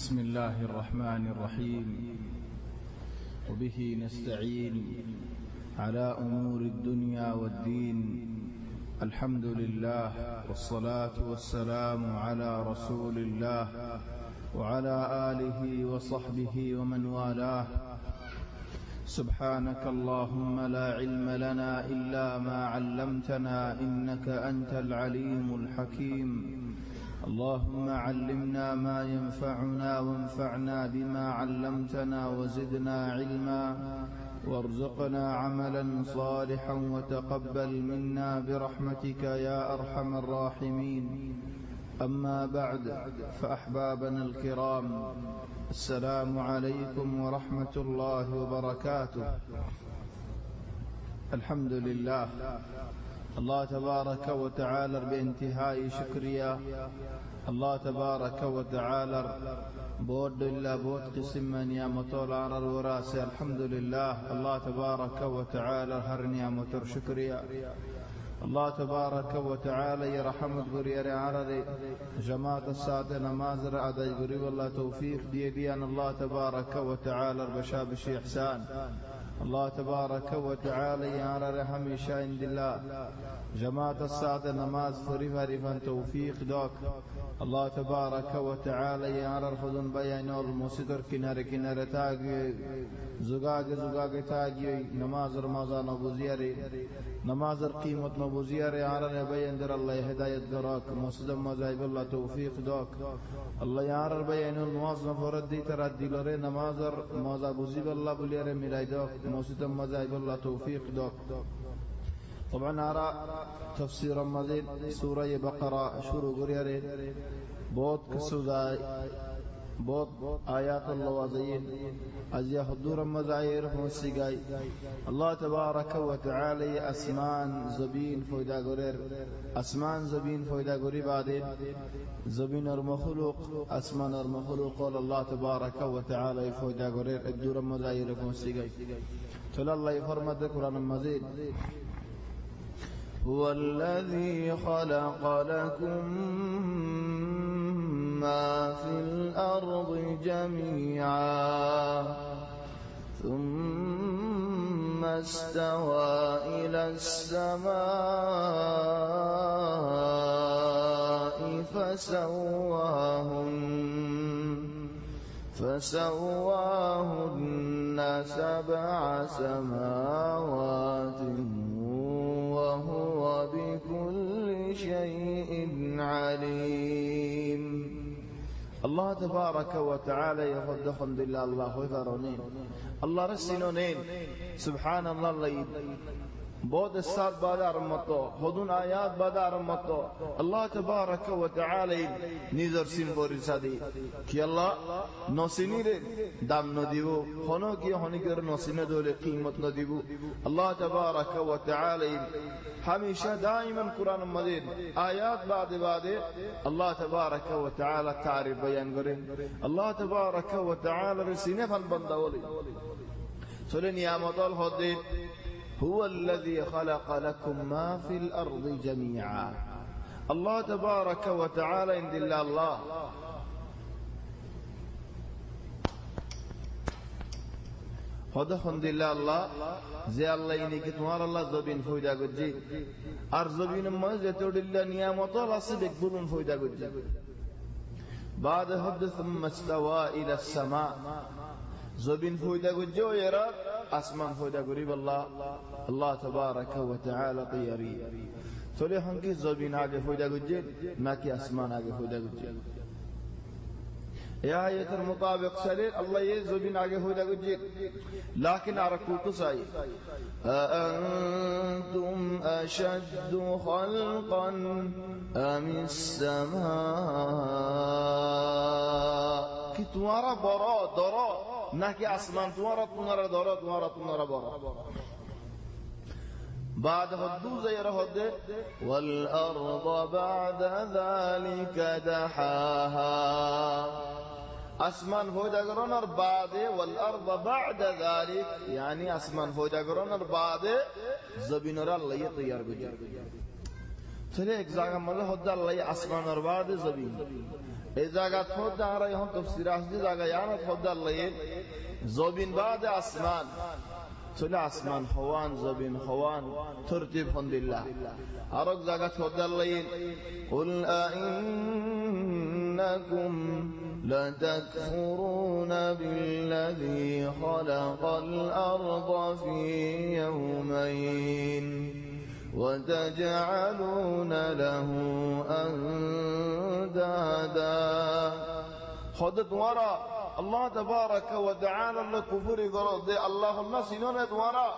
بسم الله الرحمن الرحيم وبه نستعين على أمور الدنيا والدين. الحمد لله والصلاة والسلام على رسول الله وعلى آله وصحبه ومن والاه. سبحانك اللهم لا علم لنا إلا ما علمتنا إنك أنت العليم الحكيم. اللهم علمنا ما ينفعنا وانفعنا بما علمتنا وزدنا علما وارزقنا عملا صالحا وتقبل منا برحمتك يا أرحم الراحمين. أما بعد، فأحبابنا الكرام، السلام عليكم ورحمة الله وبركاته. الحمد لله، الله تبارك وتعالى بانتهاء شكريا. الله تبارك وتعالى بود إلا بود قسم من نعمة على الوراس. الحمد لله، الله تبارك وتعالى هر نعمة شكريا. الله تبارك وتعالى يرحمت بريار عرض جماعة الساعة نماز رعدي بري والله توفيق ديان الله تبارك وتعالى بشابش إحسان. الله تبارك وتعالى يعرى هميشة عند الله جماعة الساعة نماز فريفا توفيق دوك. الله تبارك وتعالى يعرى خذن بيان المسيطر كنار تاقي زقاق تاقي نماز رمضان نبوزياري نماز قيمة نبوزياري يعرى بيان در الله هداية دراك مسلم مزايب الله توفيق دوك. الله يعرى بيان المواظن فردي تردي لري نماز بوزيب الله بلير ملاي دوك مسلم مزايب الله توفيق دوك. طبعا أرى تفسير مزيد سورة بقرة شروع قريري بود كسوداي بود آيات الله وزين أزيا حضور مزاير فمسيقاي. الله تبارك وتعالى أسمان زبين فويدا قرير أسمان زبين فويدا قري بعدين زبين المخلوق أسمان المخلوق. قال الله تبارك وتعالى فويدا قرير الدور مزاير فمسيقاي. تلا الله يفرمد القرآن المزيد هو الذي خلق لكم ما في الأرض جميعا ثم استوى إلى السماء فسواهن سبع سماوات وهو بكل شيء عليم. الله تبارك وتعالى يفضل الحمد لله الله ويفرونين الله رسينونين سبحان الله اللي بود السال بعد رمضان هدون آيات بعد رمضان. الله تبارك وتعالى نظر سين بورسادي كي الله نوسيني ره دام نديو خنو كي هني كر نوسينه دول قيمت نديو. الله تبارك وتعالى هميشه دائما قرآن مجيد آيات بعد الله تبارك وتعالى تعريف بيان كرين. الله تبارك وتعالى رسينه فن بندولي سولي نعمت الهدي هو الذي خلق لكم ما في الأرض جميعا. الله تبارك وتعالى عند الله هذا الحمد لله الله زي الله إنك تمار الله زبين فويدا قدجي أرزبين ما زيتود الله نعمت الله سبك بلون فويدا قدجي. بعد هذا ثم استوى إلى السماء زبين فويدا قدجي ويرى أسمان فويدا قريب الله تبارك وتعالى طياري تولي حنكي زبين آگے فويدا قدجي ناكي أسمان آگے فويدا قدجي. يا آية المطابق سليل الله يزبين آگے فويدا قدجي لكن أركو قصائي أأنتم أشد خلقا أم السماء كي تمارا برا درا ناكي أسمان تمارا درا برا. بعد حدوز يرهد والأرض بعد ذلك دحاها. أسمان فويدا قرنر بعد والأرض بعد ذلك يعني أسمان فويدا قرنر بعد زبين الله يطير بجر. چلے ایک جگہ مزہ ہوتا اللہ آسمان اور بعد زمین এই জায়গা খোদা আর এখন তাফসীর আসছে জায়গা ইয়ানা খোদা আল্লাহ জবিন বাদে আসমান চলে আসমান হওয়ান জবিন হওয়ান তরতিব হন্দিল্লাহ আর এক জায়গা খোদা আল্লাহ কুল আইন্নাকুম لتكفرون بالذي خلق الأرض في يومين وتجعلون له أندادا خدت وراء الله تبارك وتعالى الكفر قرض اللهم سنونت وراء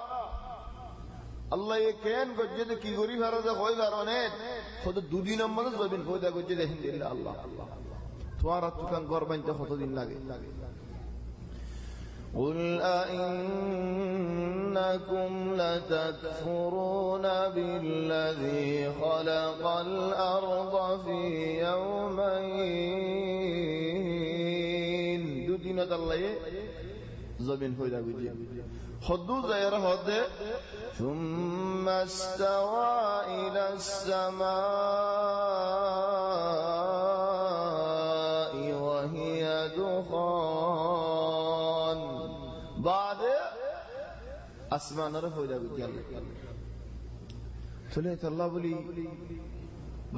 الله يكين قجد كي غري فرد خوي فرونت خدت دودي نمبر زبين خودا قجد هند إلا الله توارت كان قربان تخطو دين لغي قل أئنكم لتكفرون بالذي خلق الأرض في يومين دو دينة الله زبين خودا قجد خدو زير خد ثم استوى إلى السماء وهي دخان بعد আসমান আর হয়ে যাবে চলে আল্লাহ বলি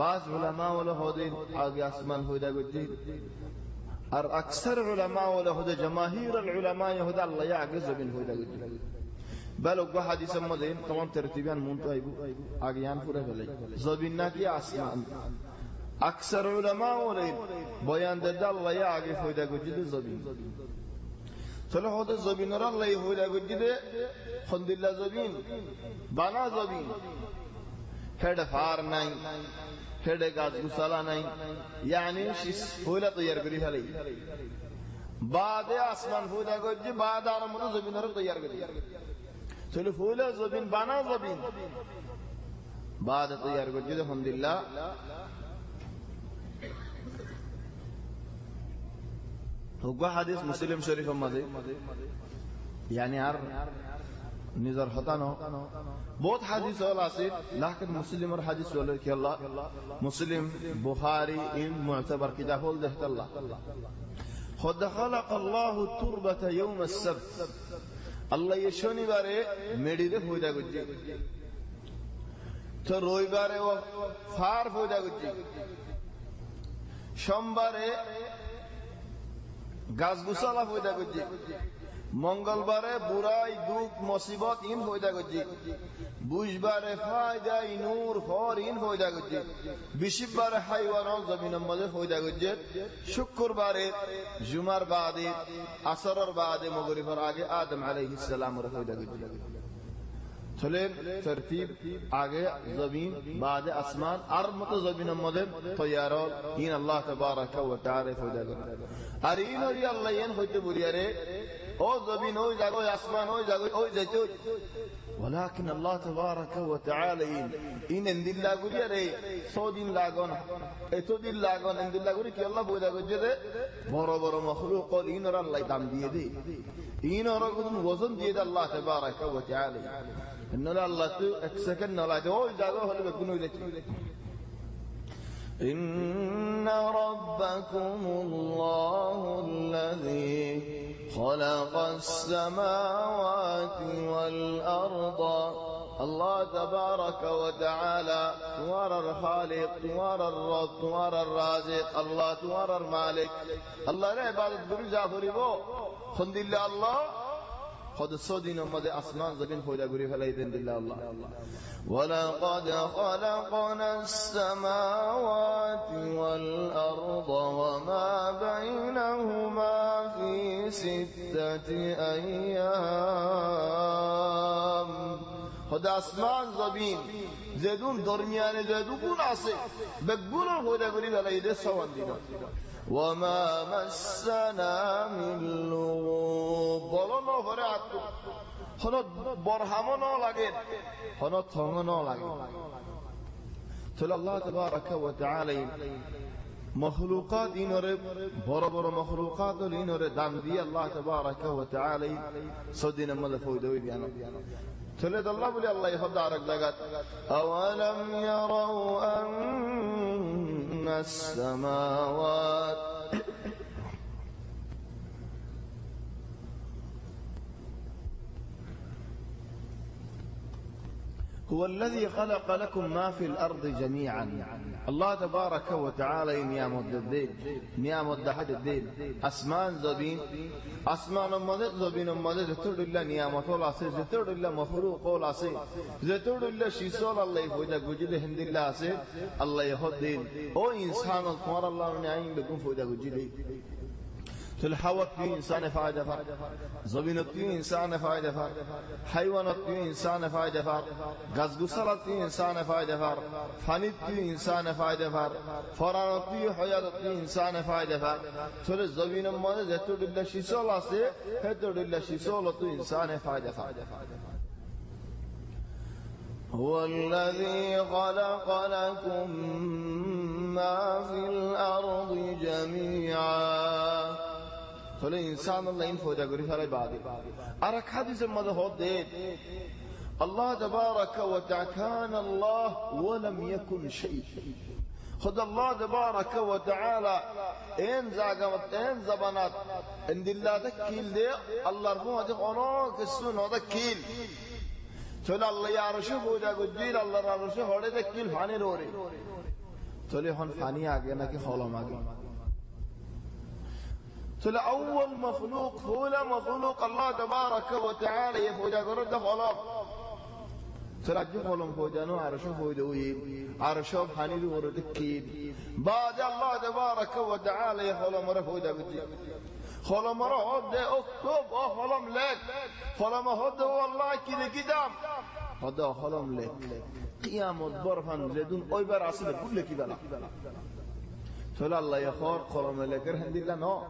বাস উলামা ওয়ালা হদে আগে আসমান হয়ে যাবে আর আকসার উলামা ওয়ালা হদে জমাহির আল উলামা হদে আল্লাহ আগে জমিন হয়ে যাবে بلو کو حدیث مدے تمام ترتیبان مونتو ایبو آگیان پورا گلے زبین نا کی آسمان اکثر علماء ولین بیان دے اللہ یا آگے فائدہ گجد زبین چلو خود زبین را اللہ فائدہ گجد خند اللہ زبین بنا زبین ہیڈ فار نہیں ہیڈ گاز گسالا نہیں یعنی شیس فائدہ تیار کری بھلے بعد آسمان فائدہ گجد بعد آرمان زبین را تیار کری চলে ফুলা জবিন বানা জবিন বাদ তৈয়ার করছে আলহামদুলিল্লাহ হুয়া হাদিস মুসলিম শরীফের মধ্যে يعني আর নিজের হতানো বহুত হাদিস হল আছে লাকিন মুসলিমের হাদিস হলো কি আল্লাহ মুসলিম বুখারী ইন মুতাবার কিতাব হল দেখতে আল্লাহ قد خلق الله التربة يوم السبت আল্লাহ এই শনিবারে মেডিতে পয়দা করছে তো রবিবারে ও ফার পয়দা করছে সোমবারে গাছ গুছালা পয়দা করছে মঙ্গলবারে বুড়াই দুঃখ মুসিবত ইন পয়দা করছে বুধবারে ফায়দা নূর ফর ইন পয়দা করছে বৃহস্পতিবারে হাইওয়ান জমিনের মধ্যে পয়দা করছে শুক্রবারে জুমার বাদে আসরের বাদে মাগরিবের আগে আদম আলাইহিস সালামের পয়দা করছে চলে তরতিব আগে জমিন বাদে আসমান আর মত জমিনের মধ্যে তৈয়ার ইন আল্লাহ তাবারাকা ওয়া তাআলা পয়দা করে আর ইন হরি আল্লাহ ইন হইতে বলিয়ারে ও জমিন ওই জায়গায় আসমান ওই জায়গায় ওই যাইতে ولكن الله تبارك وتعالى إن الله قولي ري سودين لاغون اتودين لاغون إن الله قولي كي الله بودا قجده برا برا مخلوق قول إن را الله دام ديه دي إن را قدن وزن ديه دي الله تبارك وتعالى إن الله تو اكسكن الله تو اوي جاغو هل بكونو إليك إن ربكم الله الذي خلق السماوات والأرض الله تبارك وتعالى توار الخالق توار الرب توار الرازق الله توار المالك الله لا عبادة برجع فريبو خند الله الله خد الصدين ومد أسمان زبين خودا قري فلايدين بالله الله ولقد خلقنا السماوات والأرض وما بينهما في 6 أيام خد أسمان زبين زيدون درميان زيدون عصي بقولوا خودا قري فلايدين سوان دينا وما مسنا من لغوب بولو فرات هنو برهمو نو لگه هنو تونو نو لگه تل الله تبارك وتعالى مخلوقات اینوره برا برا مخلوقات اینوره دم دی الله تبارك وتعالى صدین مل فویدوی بیانو تلد الله بلی الله يخد عرق لگت أولم يروا أن السماوات هو الذي خلق لكم ما في الأرض جميعا الله تبارك وتعالى نعمت الدين نعمت دحد الدين أسمان زبين أسمان مدد زبين مدد زتور الله نعمت الله سي زتور الله مخلوق الله سي زتور الله شيسول الله يفوجا جوجل هند الله سي الله يهود دين او إنسان الكمار الله نعيم بكم فوجا جوجل الهواء في إنسان فائدة فار زمين في إنسان فائدة فار حيوانات في إنسان فائدة فار غزغسلات في إنسان فائدة فار فانيت في إنسان فائدة فار فرانات في حياة في إنسان فائدة فار تل زمين ما زتور الله شيسول آسه هتور الله شيسول تو إنسان فائدة فار هو الذي خلق لكم ما في الأرض جميعا فلو إنسان الله ينفوجا قريب على بعض أرك حديث الماذا هو دين الله تبارك وتعالى كان الله ولم يكن شيء خد الله تبارك وتعالى إن زعمت إن زبانات إن الله تكيل ده الله رحمه تقولك السنة تكيل تقول الله يعرشه فوجا قجيل الله يعرشه هذا تكيل فاني لوري تقول هون فاني آگے نہ کہ خلم آگے تقول أول مخلوق فولا مخلوق الله تبارك وتعالى يفوجا قرد خلق تقول أجو خلم فوجانو عرشه فوجا ويل عرشه فاني لوري تكيل بعد الله تبارك وتعالى يخلم رفوجا قجيل خلم رهود أكتب خلم لك خلم هود والله كده كدام هذا خلم لك قيام الضرفا لدون أيبر عصير كل كبلا فلا الله يخار خلم لك رهند الله نو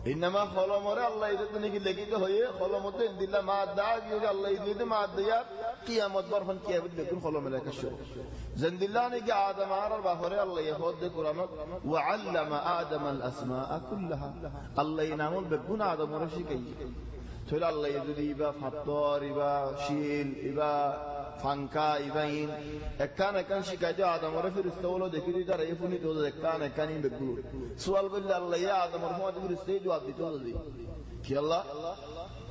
إنما خلم الله يدتني كده كده هي خلم هند الله ما داعي يقول الله يديه ما داعي قيام الضرفا كيف بدكون خلم لك الشر زند الله نجى آدم عرر بحر الله يخود القرآن وعلم آدم الأسماء كلها الله ينامون بكون آدم ورشيكي تقول الله يدري إبا فطار إبا شيل إبا فانكا إباين كان شكاية آدم ورفير استولو دكتي ترى يفوني تود كان يبكور سؤال بالله الله يا آدم ورفير دكتي استيج وابدي تود دي كي الله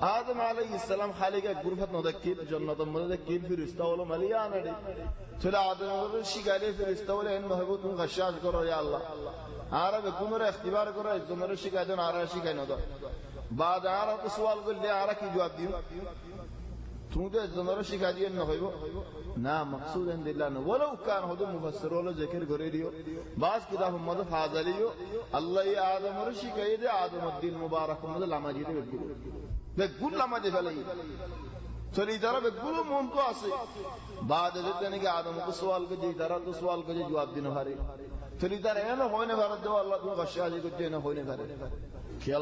آدم عليه السلام خالق غرفة ندكيل جنة مدكيل في استولو مليانة دي تقول آدم ورفير شكاية في استولو إن محبوب غشاش كرو يا الله آرا بكمر اختبار كرو زمر شكاية آرا شكاية ندا بعد آرا سؤال بالله آرا كي جواب ديو تموده زمر شكاية نهايبو نا مقصود عند الله ولو كان هذا مفسر ولا ذكر غريديو بعض كتاب ماذا فاضليو الله يا آدم ورشكاية آدم الدين مبارك ماذا لما جيته بقول لما جفلي ترى ترى بقول مونتو أسي بعد ذلك نيجي آدم کو سوال کجی ترى تو سوال کجی جواب دینو ہاری ترى ترى أنا هون بارد دو الله تو غشاجي کجی نا هون بارد كي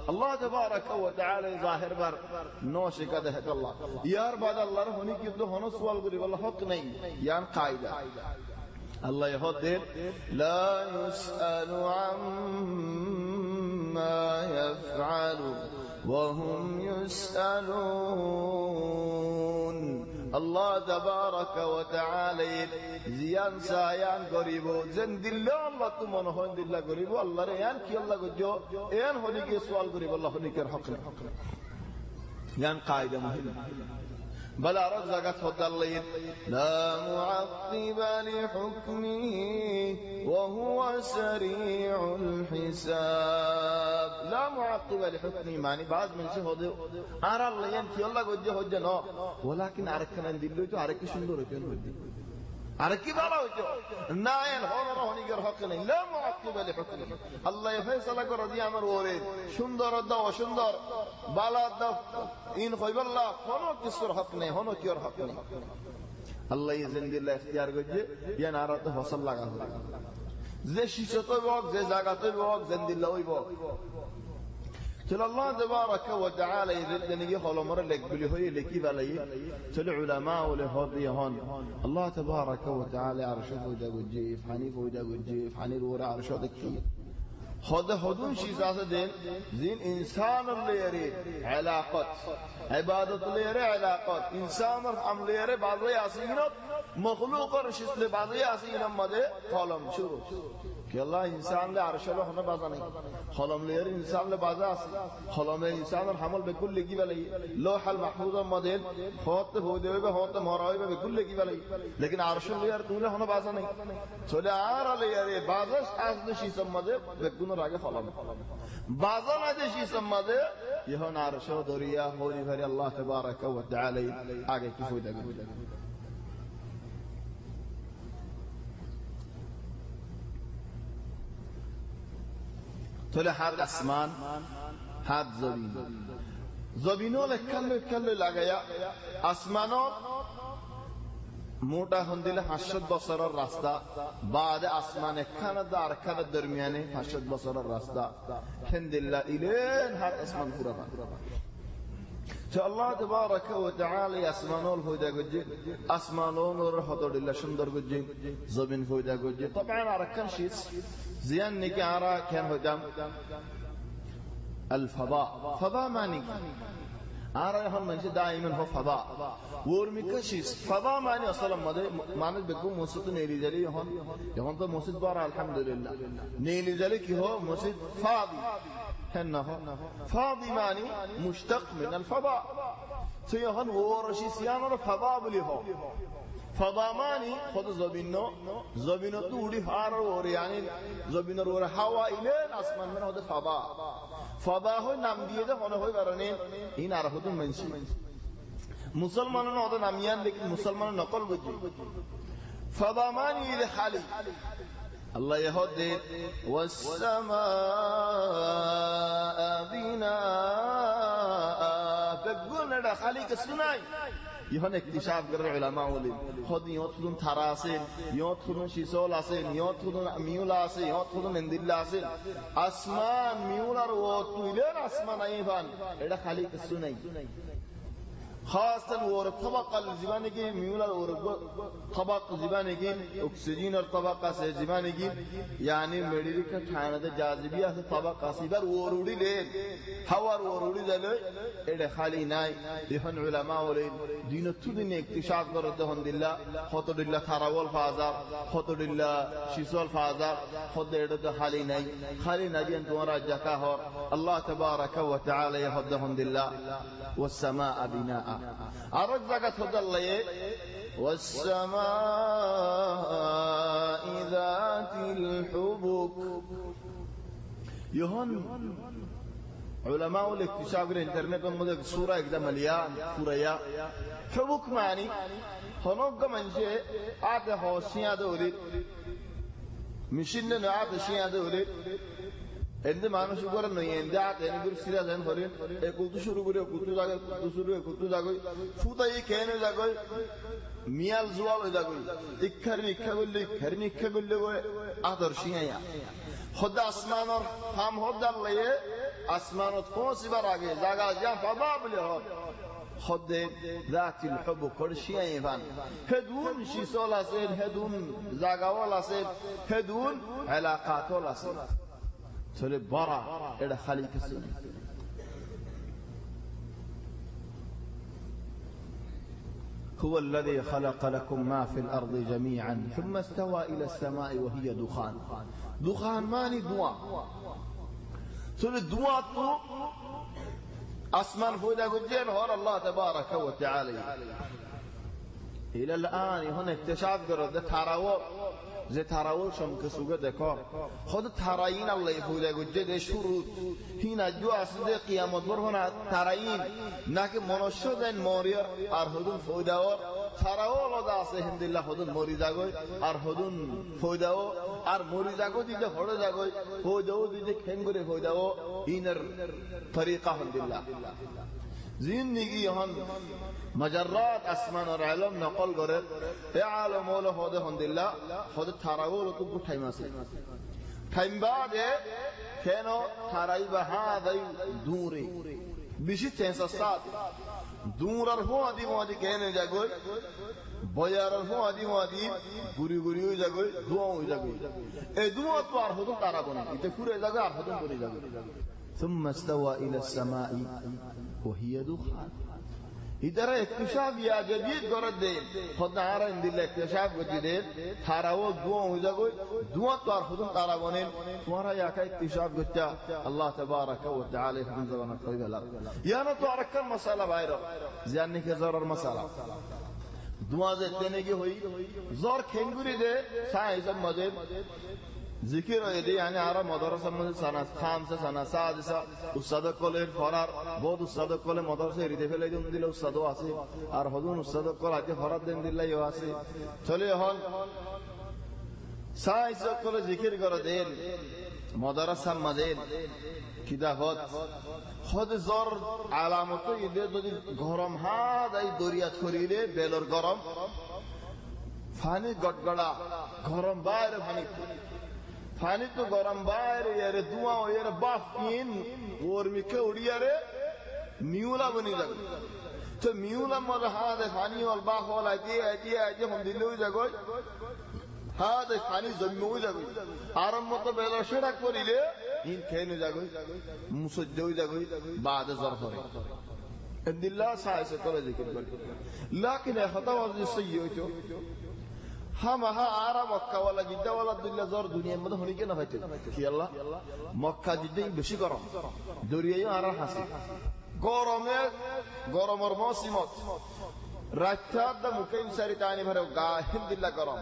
الله تبارك وتعالى ظاهر بار نوش كده الله يار بعد الله هوني كيبدو هون سوال غريب الله حق نہیں يعني قاعده الله يهود لا يسأل عما يفعل وهم يسألون الله تبارك وتعالى زيان سايان قريبو زند الله الله تمن هون الله قريبو الله ريان كي الله جو ان هوني كي سوال قريب الله هوني كر حق يعني قاعده مهمه بل رزقت فضل لا معقب لحكمه وهو سريع الحساب لا معقب لحكمه معني بعض من شيء هذا أرى الله ينفي الله قد جهنا ولكن أركنا ندلو تو أرك شندور كن أركي بالا وجو ناين هون رهوني كر حقنا لا معقب لحكمه الله يفيصل لك رضي أمر ورد شندور الدا وشندور بالا الدا إن خيب الله هونو كسر حقنا هونو كير حقنا الله يزند الله اختيار كجي ينارته فصل لغا زي شيشتو بوق زي زاغتو بوق زند الله وي بوق تل الله تبارك وتعالى يذلني خلمر لك بلي هي لكي بالي تل علماء ولهودي هون الله تبارك وتعالى عرشه ودا وجيف حنيف ودا وجيف حنير ورا عرشه دكي خدا هدون شيء دين زين إنسان اللي يري علاقات عبادة اللي يري علاقات إنسان اللي يري بعض ياسينات مخلوق رشيد لبعض ياسين ماذا قالم شروع الله إنسان له عرش له هنا بازاني خلم لير إنسان له بازاس خلم إنسان الحمل بكل جبلي لوح المحفوظ موديل هوت هودي هوت مراوي بكل جبلي لكن عرش لير توله هنا بازاني سولي عار لير بازاس أصل شيء سمده بكون راجع خلم بازان هذا شيء سمده يهون عرش ودريا هولي فري الله تبارك وتعالى آگے کی فائدہ طلع هاد اسمان هاد زبینو لکل لگایا اسمانات موٹا هندل 80 বছরের রাস্তা بعد আসমান এখানে আর এখানে দরমিয়ানে 80 বছরের রাস্তা আলহামদুলিল্লাহ ইলেন হাত আসমান পুরা الله تبارك وتعالى اسمانول فويدا گجي اسمانون اور حضور সুন্দর گجي زمين فويدا گجي طبعا اركان شيء زيان نيكي ارا كان هدام الفضاء فضاء معني ارا هم من دائما هو فضاء ورمكشيس فضاء معني اصلا معنى بكم مسجد نيلي جلي يهون تو مسجد بار الحمد لله نيلي جلي كي هو مسجد فاضي هنه فاضي معني مشتق من الفضاء سيهن ورشي سيانو فضاء بلي هو فضاء معني خود زبينو تودي هار ور يعني زبينو ور هوا الين اسمان من هذا فضاء هو نام দিয়ে ده হনে হই কারণে ইন আর হতুন মানসি মুসলমানরা ওটা নামিয়ান लेकिन মুসলমান নকল বুঝি فضاء معني لحالي الله يهدي والسماء بناء فقلنا خالق سناي يهون اكتشاف कर علماء ولي خود يوتخلون ثرا আছে يوتخلون شيسول আছে يوتخلون মিউলা আছে يوتخلون এন্দিল্লা আছে আসমান মিউলার ও তুইলেন আসমান আইবান এটা খালিক সুনাই خاصة ور طبق الزبانة کی میولا ور طبق زبانة کی اکسیجن اور طبقہ سے زبانة کی یعنی میڈیری کا ٹھانہ جاذبیہ سے طبقہ سے بر وروڑی لے ہوا وروڑی دل اڑے خالی ناي دهن علماء ولين دین تو دین اکتشاف کرتے ہن دلہ خطر اللہ ثراول فازار خطر اللہ شیسول فازار خود اڑے تو خالی ناي ان تمہارا جکا ہو اللہ تبارک و تعالی يهدهم دلہ والسماء بناء عرض زكاة هدى الله والسماء ذات الحبك يهون علماء الاكتشاف الانترنت والمدى سورة اكدا مليان سورة يا حبك معني هنوك منشي آته هوشيا دولي مشين آته شيا دولي এতে মানুষ করে নয় এতে আতে এগুলো সিরা দেন করেন একুলতু শুরু করে একুলতু জায়গা একুলতু জায়গায় ফুতাই কেনে জায়গায় মিয়াল জোয়াল হয়ে জায়গায় ইচ্ছা করলে আদর্শিয়া খোদা আসমানর হাম হদার লয়ে আসমানত পৌঁছিবার আগে জায়গা যা ফাদা বলে হয় خد ذات الحب كرشيا يفان هدون شيسول اسين هدون زاغاول اسين هدون علاقات اسين سوري برا إلى خليك السنة هو الذي خلق لكم ما في الأرض جميعا ثم استوى إلى السماء وهي دخان ماني دواء سوري الدواء أسمان فودا قجين هو الله تبارك وتعالى إلى الآن هنا اكتشاف قرد تراوى যে তারাও সংকসুগে দেখো খোদ তারাইন আল্লাহ ফুদা গজে দে শুরু হিনা জো আসলে কিয়ামত বরহনা তারাইন নাকি মনুষ্য দেন মরিয়র আর হুদুন ফুদাও তারাও লদা আছে হিন্দিল্লাহ হুদুন মরি যাগয় আর হুদুন ফুদাও আর মরি যাগো দিতে হড়ে যাগয় ফুদাও দিতে খেন করে ফুদাও ইনার তরিকা হিন্দিল্লাহ زندگی هن مجرات اسمان اور علم نقل کرد ای عالم مولا خود هندلا خود تراول تو گوتای ماسه تایم بعد کنو ترای به هذا دوری بیشی تنساسات دورر هو ادی مودی کنه جگوی بایارر هو ادی مودی گوری گوری جگوی دعا جگوی ای دعا تو ار خود ترا بنی ایت پورے جگہ ار خود بنی جگوی ثم استوى الى السماء وهي دخان idara iktisaf ya jadid gorade khudna ara indilla iktisaf gojide tharawo duo hojagoy duo tar khudun tara bonen tumhara ya ka iktisaf gojta Allah tabaraka wa taala khudun zabana qoybala yana to arakan masala bayro ziyanni ke zarar masala duo je tenegi hoy zor khenguri de saizam maje zikir edi yani ara madrasa mane sana khamsa sana sadisa ustad koler farar bod ustad kole madrasa eride fele dun dile ustad আছে আর হদুন ustad kol ate farar den দিলাই আছে চলে হল size kole zikir করে দেন madrasa মাদেন কিতাবত খদ জর আলামত ইদে যদি গরম হাদ এই দরিয়া ছড়িলে বেলর গরম ফানি গডগড়া গরম বাইরে ফানি তো গরম বাইরে এর দুয়া এর বাফ ইন ওর মিকে উড়িয়ারে মিউলা বনি যাবে তো মিউলা মদ হাদে ফানি ওয়াল বাফ ওয়াল আইতে হম দিলে হই যাগো হাদে ফানি জন্ম হই যাবে আরম মত বেলা সেটা করিলে ইন খেনে যাগো মুসজ্জ হই যাগো বাদ জর করে ইল্লাহ সাইসে করে জিকির করে লাকিন হতাওয়াজ সইয়তো হামাহা আরা মক্কা ওয়ালা জিদ্দা ওয়ালা দুল্লা জর দুনিয়ার মধ্যে হনি কেন হইতে কি আল্লাহ মক্কা জিদ্দাই বেশি গরম দরিয়ায় আরা হাসি গরমের মৌসুমত রাতটা দা মুকাইম সারি তানি ভরে গাহিন দিল্লা গরম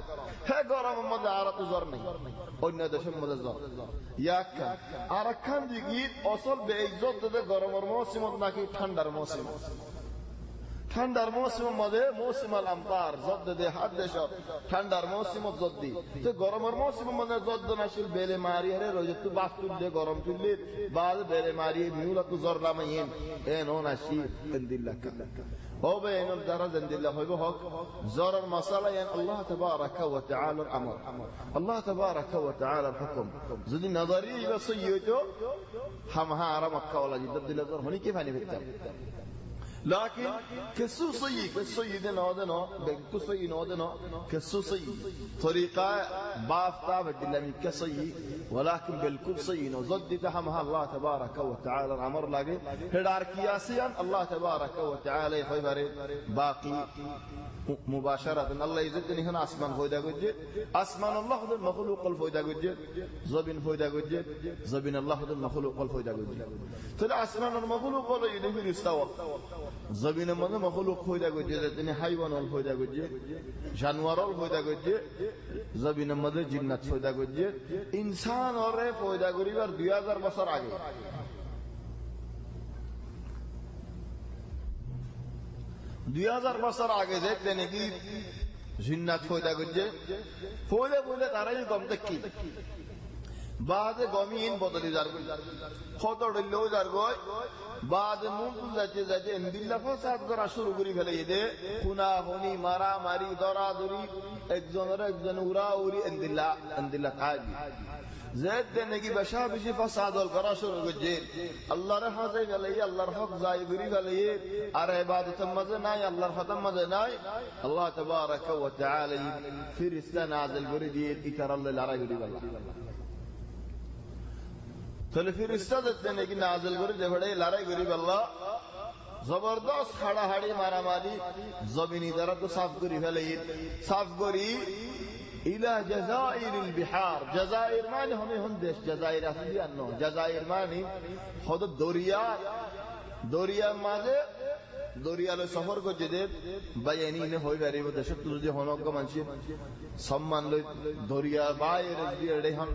হে গরমের মধ্যে আরা তো জ্বর নেই অন্য দেশের মধ্যে জ্বর ইয়াকা আরাখান দিগি অসল বেইজ্জত দে গরমের মৌসুমত নাকি ঠান্ডার মৌসুম ঠান্ডার মৌসুমের মধ্যে মৌসুমাল আমতার জদ্দ দে হাত দেশ ঠান্ডার মৌসুমত জদ্দি তো গরমের মৌসুমের মধ্যে জদ্দ নাসিল বেলে মারি আরে রজত বাস তুললে গরম তুললে বাদ বেলে মারি মিউলা তো জ্বর লামাইন এনো নাসি ইনদিল্লাহ হবে এনো দ্বারা জিন্দিল্লাহ হইব হক জ্বরের মাসালা ইয়ান আল্লাহ তাবারাকা ওয়া তাআলার আমর আল্লাহ তাবারাকা ওয়া তাআলার হুকুম যদি নজরি বসইয়তো হামহা আরা মক্কা ওয়ালা জিদ্দাত দিলে জ্বর হনি কি ফানি ফিরতাম لكن كسوسي دنا بكسوسي نودنا كسوسي طريقة بافتا بدل من كسوسي ولكن بالكسوسي نزد تهمها الله تبارك وتعالى الأمر لقي هدار كياسيا الله تبارك وتعالى خيبر باقي مباشرة الله يزدني هنا أسمان فويدا قجة أسمان الله هذا المخلوق الفويدا قجة زبين فويدا قجة زبين الله هذا المخلوق الفويدا قجة ترى أسمان المخلوق ولا يدفن يستوى زبين من مخلوق فويدا قجة زدني حيوان الفويدا قجة جانور الفويدا قجة زبين من جنات فويدا قجة إنسان और فويدا قريبا 2000 বছর আগে বছর আগে দেখতে নাকি জিন্নাত ফয়দা করছে ফয়দা তারাই কম দেখি বাদে গমিন বদলি যার কত ডললেও যার গয় বাদে মুখ যাচ্ছে ইন্দিল্লা ফসাদ করা শুরু করি ফেলে এদে খুনা খুনি মারা মারি দরাদরি একজন উড়া উড়ি ইন্দিল্লা তাইবি زاد نجي بشابشي فساد القراشر وجيل الله رحمه عليه الله رحمه زاي غريب عليه ار عبادت مزناي الله ختم مزناي الله تبارك وتعالى فرستان نازل غريدي اتر الله لارا غريب الله تل فرستاد نجي نازل غريدي بڑے لارا غريب الله زبردست خڑا ہڑی مارا ماری زمینی درا تو صاف کری فلے صاف کری إلى جزائر البحار جزائر معنی ہمیں ہندش جزائر اصلی انو جزائر معنی خود دوریا مازے দরিয়া লই সফর করছে যে বাইনি নে হই পারিব দেশত যদি হনক মানছি সম্মান লই দরিয়া বাইরে দিয়ে রেহন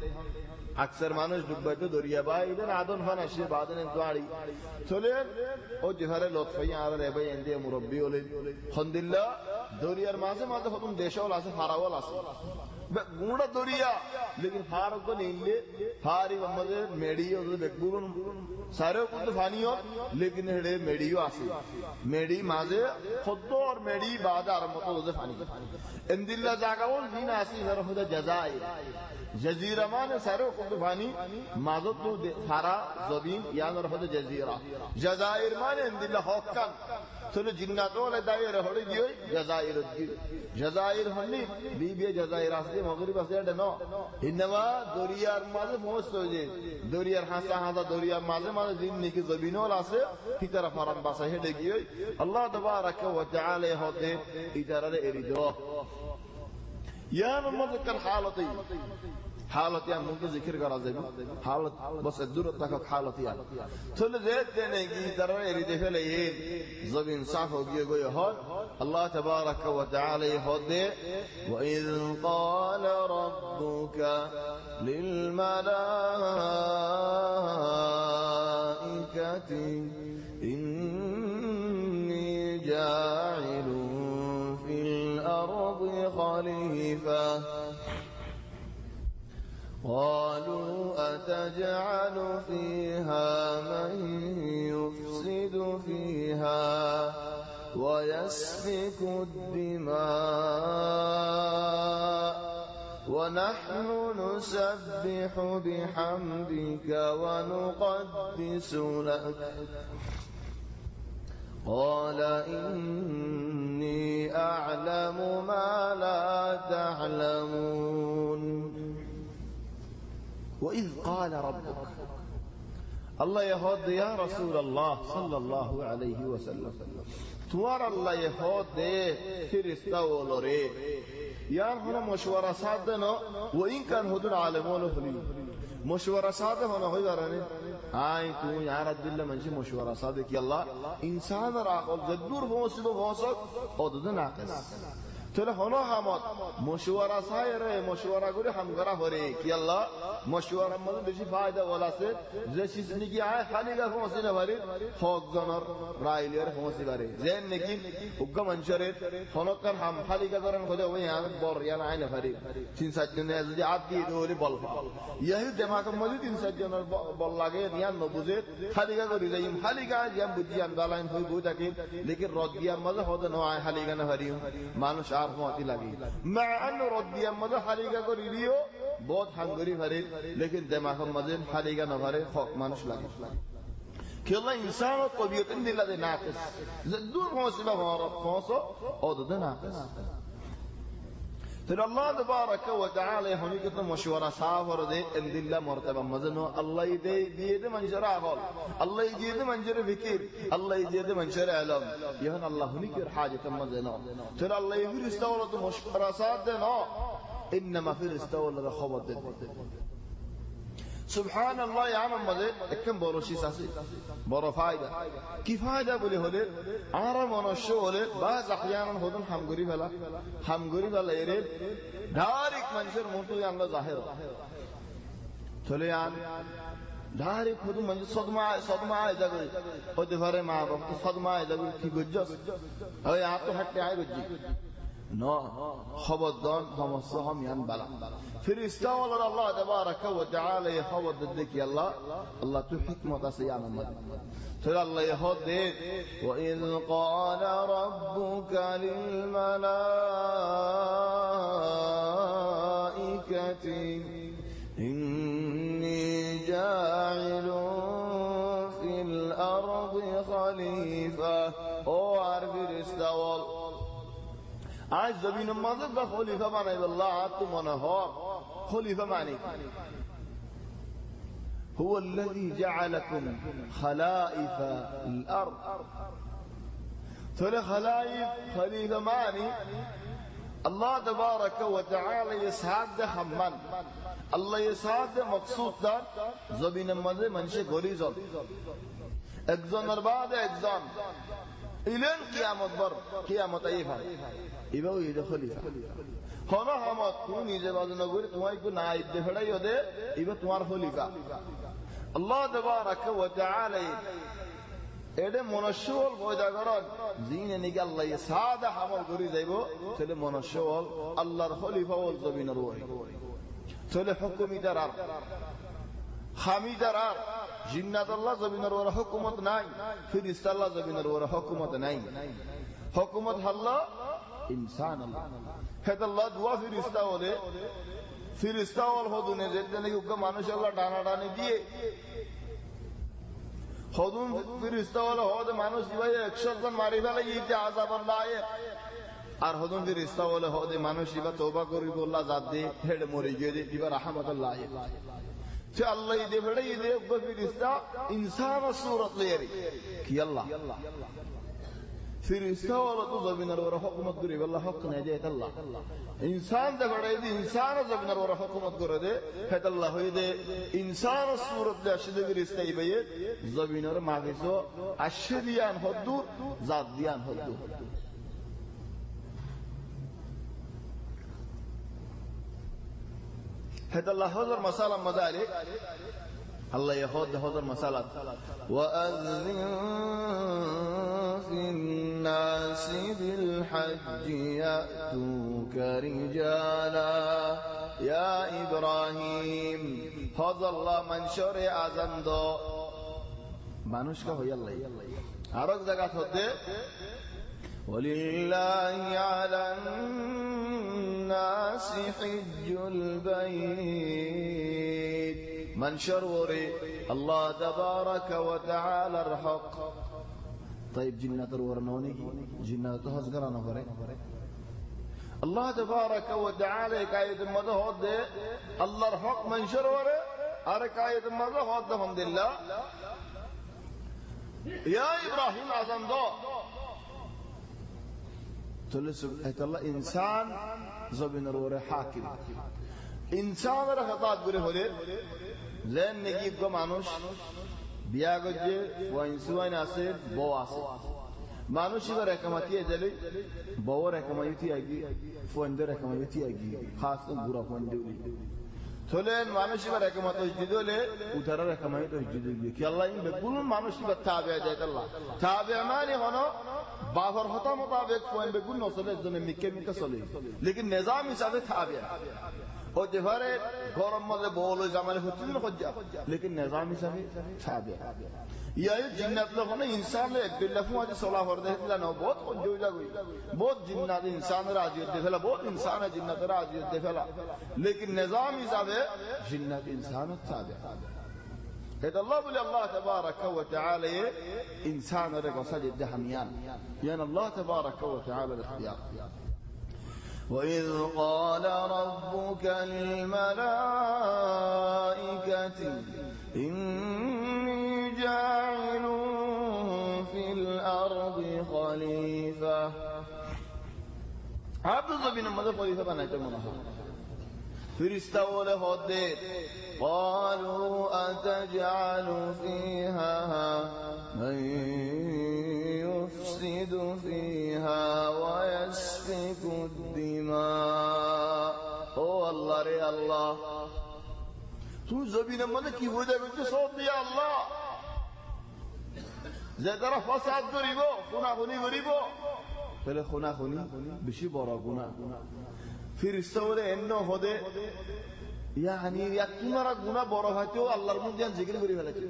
আকসার মানুষ ডুববাইতো দরিয়া বাইরে আদন ফান আসে বাদন তোয়াড়ি চলে ও জেহারে লতফাই আর রে ভাই এন্ডে মুরব্বি হলে আলহামদুলিল্লাহ দরিয়ার মাঝে মাঝে হতুম দেশওয়াল আছে ফারাওয়াল আছে গুড়া দরিয়া लेकिन फारो को नीले फारी ममदे मेडियो तो बेकबुरन सारे को तो फानियो लेकिन हेडे मेडियो आसी मेडी माजे खुद और मेडी बाद आरंभ तो उसे फानी इंदिल्ला जागावल दिन आसी नर होदा जजाइर जजीरा माने सारे को तो फानी माजो तो फारा जबीन या नर होदा जजीरा जजाइर माने इंदिल्ला हक्कन चलो जिन्नातो वाले दायरे होड़ी दियो जजाइर हन्नी बीबी जजाइर आसी রামাতি মগরিব আছে এটা ন ইন্নামা দরিয়ার মাঝে পৌঁছতে হয়েছে দরিয়ার হাসা হাসা দরিয়ার মাঝে মাঝে দিন নাকি জমিনল আছে ফিতারা ফারান বাসা হেঁটে গিয়ে আল্লাহ তাবারাকা ওয়া তাআলা হতে ইজারারে এরিদ ইয়ার মধ্যে কাল حالت یا ممکن ذکر کرا زبی حالت بس دور تک حالت یا تھل زید دینے کی طرح ارید فلے زبین صاف ہو گئی گویا ہو اللہ تبارک و تعالی خود وَإِذْ قَالَ رَبُّكَ لِلْمَلَائِكَةِ إِنِّي جَاعِلٌ فِي الْأَرْضِ خَلِيفَةً قالوا أتجعل فيها من يفسد فيها ويسفك الدماء ونحن نسبح بحمدك ونقدس لك قال إني أعلم ما لا تعلمون وإذ قال ربك الله يهود يا رسول الله صلى الله عليه وسلم توار الله يهود فرشتہ ولوري यार होना मशवरा साथ देना वो इनका हुदुर आलमों फली मशवरा साथ होना होई बाराने आय तू यार अब्दुल्ला मंशी मशवरा साथ कि अल्लाह इंसान राक़ल जद्दूर भोंसिबो भोंसक और दुद नाक़िस तोले होना हमत मशवरा सायरे मशवरा गुरे हम करा होरे कि अल्लाह मशवरा मतलब बेशी फायदा वाला से जैसी जिंदगी आए खाली का भोंसी न भरे हक जनर राइलियर भोंसी भरे जैन नेकी उग्गा मंशरे होना कर हम खाली का करन खुदे वही यहाँ बोर या ना न भरे तीन सात जन ने जल्दी आती दोले बल यही दिमाग में मौजूद तीन सात जन बल लागे नियान न बुझे खाली का करी जाइम खाली का जब बुझी अंदालाइन कोई बुझा के लेकिन रोदिया मज़ा होता न आए खाली का न भरी मानुष मोती लगी मैं अन्न रोदिया मज़ा खाली का को रिलियो बहुत हंगरी भरे लेकिन दिमाग में मज़े खाली का न भरे खौफ मानुष लगी कि अल्लाह इंसान और तबीयत इन दिला दे नाक़िस जद्दूर मौसिबा पहुंचो और दे नाक़िस फिर अल्लाह तबारक व तआला हमें कितना मशवरा सावर दे इन दिला मर्तबा मज़नो अल्लाह दे दिए दे मंजरा हल अल्लाह दिए दे मंजरे फिकिर अल्लाह दिए दे मंजरे इल्म यहन अल्लाह हमें की हाजत मज़नो फिर अल्लाह फिर इस्तावला तो मशवरा साथ दे ना इन्नमा फिर इस्तावला खबर दे سبحان الله يا عم مزه كم بروشي ساسي برو فايده كي فايده بولي هده عرب ونشو هده بعض احيانا هدن همگوری بلا يريد دارك منشر موتو يانلا ظاهر توليان دارك هدن منشر صدمه جاگري هده فره ما وقت صدمه جاگري كي گجس او يان تو हटते आए गज्जी नो खबरदार समस्या हम यान बला फिर इस्तावल अल्लाह तबारक व तआला ये खबर दे कि अल्लाह तू हिकमत से यान मत फिर अल्लाह ये हो दे व इज़ क़ाल रब्बुक लिल मलाइकति इन्नी जाइलुन फिल अर्दि खलीफा ओ फिर इस्तावल आज जमीन मज़द का खलीफा माने अल्लाह तो मनहर खलीफा माने هو الذي جعلكم خلائف الأرض تولي خلائف خليفة ماني الله تبارك وتعالى يسعد ده حمان الله يسعد ده مقصود ده زمین مزه منشه غریزان একজনের বাদে একজন ইলেন কিয়ামত বর কিয়ামত আইফা ইবাও ইদে খলিফা হলো হামত তুমি নিজে বাজনা করে তোমায় কো নাইব দে ফড়াই ওদে ইবা তোমার খলিফা আল্লাহ তাবারাক ওয়া তাআলা এডে মনুষ্যল পয়দা করন জিনে নিকে আল্লাহ সাদা আমল করি যাইবো তাহলে মনুষ্যল আল্লাহর খলিফা ওল জমিনের ওই তাহলে হুকুমি দারার খামি দারার জিন্নাত আল্লাহ জমিনের ওর হুকুমত নাই ফেরেশতা আল্লাহ জমিনের ওর হুকুমত নাই হুকুমত আল্লাহ ইনসান আল্লাহ হেদ আল্লাহ দুয়া ফেরেশতা ওল হদুনে যেদিনে উগ্র মানুষ আল্লাহ ডানা ডানি দিয়ে হদুন ফেরেশতা ওল হদ মানুষ দিবাই 100 জন মারি ফেলে ইতে আযাব আল্লাহ আর হদম ফিরিস্তা বলে হদে মানুষ ইবা তওবা করি বললা জাত দে হেড মরে গিয়ে দে দিবা রাহমাতুল্লাহ সে আল্লাহ দে ফেড়ে দে ফিরিস্তা ইনসান সূরত লেরি কি আল্লাহ ফিরিস্তা ওরা তো জমিনের ওরা হুকুমত করে আল্লাহ হক না দেয় আল্লাহ ইনসান দে ফেড়ে দে ইনসান জমিনের ওরা হুকুমত করে দে হে আল্লাহ হই দে ইনসান সূরত লে আসে ফিরিস্তা ইবে জমিনের মাগিসো আশরিয়ান হদুর জাত দিয়ান হদুর هذا الله هذا مسألة مذلك الله يهود هذا المسألة وأذن في الناس بالحج يأتوك رجالا يا إبراهيم هذا الله من شرع أذن دو মানুষ কা হই আল্লাহ আর এক জায়গা হতে ولله على الناس حج البيت من شرور الله تبارك وتعالى الحق طيب جنات الورنوني جنات هزقرانا فري الله تبارك وتعالى كايد مدهود الله الحق من شرور ار كايد مدهود الحمد لله يا ابراهيم اعظم دو تلسب الله انسان زبين روره حاكم انسان را خطاب করে হলে লেন নেকি গো মানুষ বিয়া গজে ওয়াইনসুয়াইন আছে বউ আছে মানুষ এবার একমাতি এজলে বউর একমাতি আগি ফন্দের একমাতি আগি খাস গুরা ফন্দেউলি চলেন মানুষ এবার একমাত হইদিলে উধারের একমাতি হইদিলে কি আল্লাহ ইন বেকুল মানুষ এবার তাবে যায় আল্লাহ তাবে মানে হলো বাহর হতা মোতাবেক ফোন বেগুন নসলের জন্য মিকে মিকে চলে লেকিন নিজাম হিসাবে তাবে ও যেভাবে গরম মধ্যে বল জামালে হচ্ছে না খজ্জা লেকিন নিজাম হিসাবে তাবে ইয়াই জিন্নাত লোক না ইনসান লে একদিল্লা ফুয়াজি সলা হর দেখিলা না বহুত খজ্জই লাগই বহুত জিন্নাত ইনসান রাজিয়ত দেখালা বহুত ইনসান জিন্নাত রাজিয়ত দেখালা লেকিন নিজাম হিসাবে জিন্নাত ইনসান তাবে هذا الله بل الله تبارك وتعالى إنسان رجع سجد دهميان يعني الله تبارك وتعالى الاختيار وإذ قال ربك للملائكة إني جاعل في الأرض خليفة عبد بن ماذا خليفة بنات منها فرشتہ والے ہوتے قالوا أتجعل فيها من يفسد فيها ويسفك الدماء او اللہ رے اللہ تو زمین میں کی ہو جائے تو سو دیا اللہ زیادہ فساد کریبو خنا خونی کریبو پہلے خنا خونی বেশি বড় গুনাহ ফিরিস্তা বলে এন্ন হদে ইয়ানি ইয়াকুনারা গুনাহ বড় হয়তো আল্লাহর মধ্যে জিকির করে ফেলেছে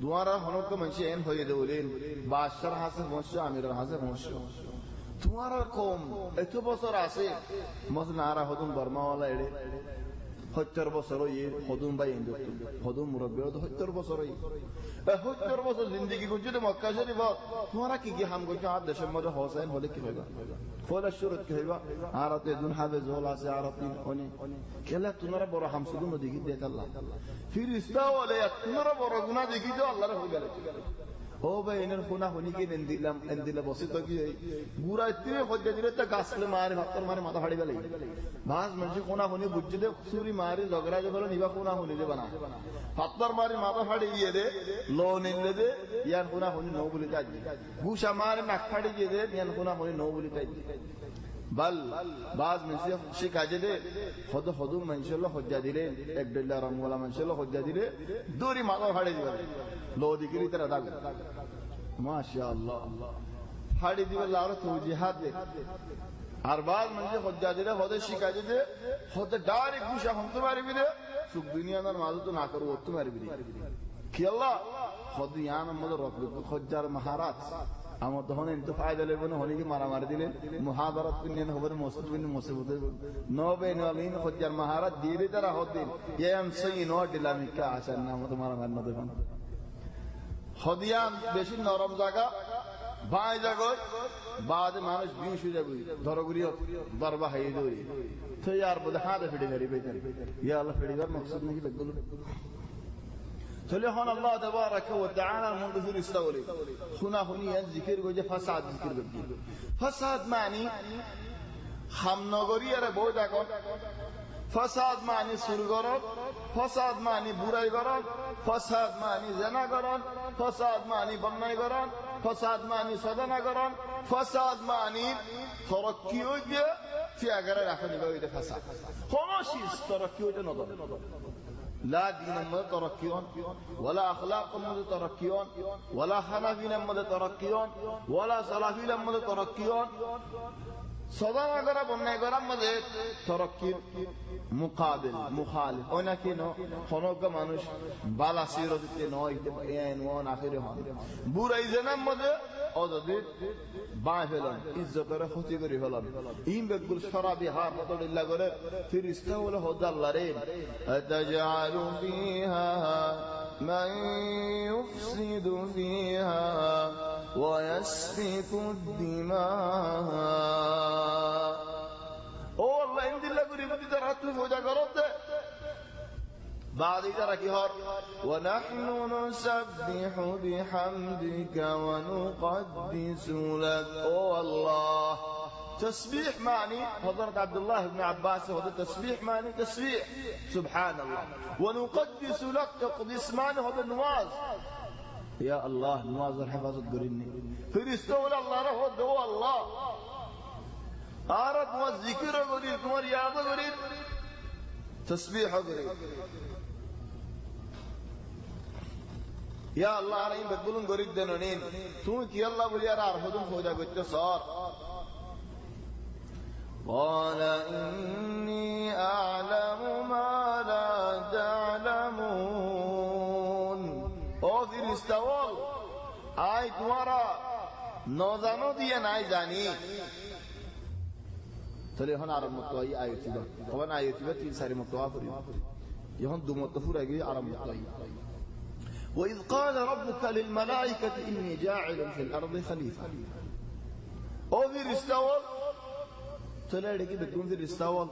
দুয়ারা হনক মানুষ এন হয়ে দে বলেন বাদশার হাসে মস্য আমিরের হাসে মস্য তোমার কম এত বছর আছে মজনারা হদুন বর্মাওয়ালা এড়ে 70 বছর হয়ে হদুন ভাই ইন্দু হদুন মুরব্বী 70 বছর হয়ে 70 বছর জিন্দেগি গুজরে মক্কা শরীফ তোমারা কি কি হাম করছো আর দেশের মধ্যে হোসেন হলে কি হবে ফলে শুরুত কি হবে আর তে দুন হাফেজ হল আছে আর আপনি অনেক কেলা তোমারা বড় হামসুদুন দেখি দেখ আল্লাহ ফিরিস্তা বলে তোমারা বড় গুনাহ দেখি তো আল্লাহর হয়ে গেল ও ভাই এনের খুনা হনি কি দিলা বসিত কি গুরা ইতনে হজ্জা দিলে তা গাছলে মারে ভাতর মারে মাথা ফাড়ি গেলে ভাজ মানুষ খুনা হনি বুঝে দে সুরি মারি ঝগড়া যে বলে নিবা খুনা হনি দে বানা ভাতর মারি মাথা ফাড়ি গিয়ে দে লো নিলে দে ইয়ান খুনা হনি নো বলি যাই গুসা মারে নাক ফাড়ি গিয়ে দে ইয়ান খুনা হনি নো বলি যাই বল বাজ মানুষ শিকাজে দে হদু মানশাল্লাহ হজ্জা দিলে এক ডল্লা রংওয়ালা মানশাল্লাহ হজ্জা দিলে দূরি মাথা ফাড়ি দিবে লো দিগরি তারা দাগ মাশাআল্লাহ ফাড়ি দিবে লার তো জিহাদ দে আর বাজ মানুষ হজ্জা দিলে হদে শিকাজে দে হদে ডাইরেক্ট গুসা হতে পারবি দে সুখ দুনিয়ার মাঝে তো না করব তো পারবি কি আল্লাহ হদ ইয়ান আমাদের রকবে হজ্জার মহারাজ আমার তখন কিন্তু ফায়দা লেব না হলে কি মারামারি দিলেন মুহাদারাত কিনেন খবর মসজিদ বিন মুসিবত নবে নলিন হজ্জার মহারাজ দিয়ে তারা হদিন ইয়াম সই নো ডিলামিকা আসার নাম তো মারামারি না দেবেন হদিয়ান বেশি নরম জায়গা বাঁয় জাগত বাদে মানুষ বিষ হয়ে যাবে ধরগুড়ি দরবা হাইয়ে দৌড়ি তো ইয়ার বোধ হাতে ফেটে গাড়ি বেকার ইয়া আল্লাহ ফেটে যাওয়ার মকসদ নাকি বেগুলো চলে হন আল্লাহ তাবারাকা ওয়া তাআলার মধ্যে ফেরেশতা বলে খুনা খুনি জিকির করে ফাসাদ জিকির করে ফাসাদ মানে হামনগরী আর বউ জাগত ফাসাদ মানে সুর গরত ফাসাদ মানে বুড়াই গরত ফাসাদ মানে জেনা গরত ফাসাদ মানে বন্যাই গরত ফাসাদ মানে সদনা গরত ফাসাদ মানে তরক্কি হইতে ফিয়াগারে রাখা দিবে ওইটা ফাসাদ কোন শীষ তরক্কি হইতে নদর لا دين مد تركيون ولا أخلاق مد تركيون ولا حنفي مد تركيون ولا سلفي مد تركيون صدام اگر بننے گرا مدے ترقی مقابل مخالف اونا کینو خنوگا মানুষ বালা সিরতে নয় এন ওন আখিরে হন বুড়াই জেনাম মদে অদদে বাঁ ফেলন ইজ্জতের ক্ষতি করে ফেলন ইন বেগুল শরাবি হার মতলিল্লাহ করে ফেরেশতা বলে হদ আল্লাহ রে আতাজালু ফিহা মান ইউফসিদু ফিহা ওয়া ইয়াসফিকু الدماء ও আল্লাহ ইনদিল্লাহ করি মতি তার হাত পূজা করতে بعد ذلك يهر ونحن نسبح بحمدك ونقدس لك او الله تسبيح معني حضرت عبد الله بن عباس هذا تسبيح معني تسبيح سبحان الله ونقدس لك تقديس معني هذا النواز يا الله نواز الحفاظة قريني فرستول الله رهو دو الله آرد والذكر قريد ورياض قريد تسبيح قريد يا الله أنا بقولون قريد دنونين ثم كي الله بلي أرى أرهدون فوجا قلت صار قال إني أعلم ما لا تعلمون أو في الاستوال آي تمارا نوزانو دي ناي جاني تلي هون عرب مطوعي آيوتي با هون آيوتي با تين ساري مطوعا فريد يهون دو مطفور اگي عرب مطوعي وإذ قال ربك للملائكة إني جاعل في الأرض خليفة أو في الاستوال تلي لكي بتكون في الاستوال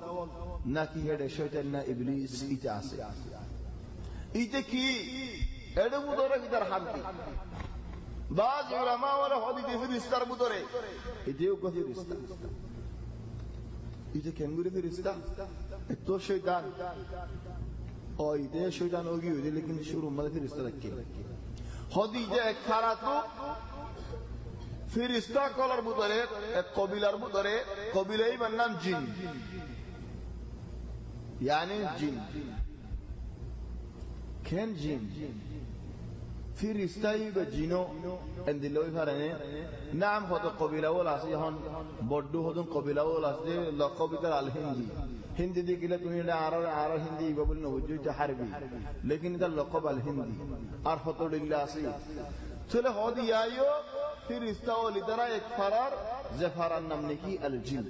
ناكي هيدا شيطان إبليس إتعاسي إتكي هذا مدورة كدر حمتي بعض علماء ولا حديث في الاستار مدورة إتيو كثير استار إذا كان غير فريستا تو شيطان أو إذا شيطان أوجي يودي لكن شروع ما فريستا لكين هذه إذا كاراتو فريستا كولر بدره قبيلة بدره قبيلة من نام جن يعني جن كان جن فريستا يبجينو عند الله يفرنه نعم هذا قبيلة ولا سيهون بدو هذون قبيلة ولا سي لقب كر الهندي هندي دي كلا توني لا عرب هندي بقول نوجو تحربي لكن إذا لقب الهندي أرفضوا لله سي چلے هذه آيو فريستا ولدرا एक फरार ज़फ़रान नामने की الجن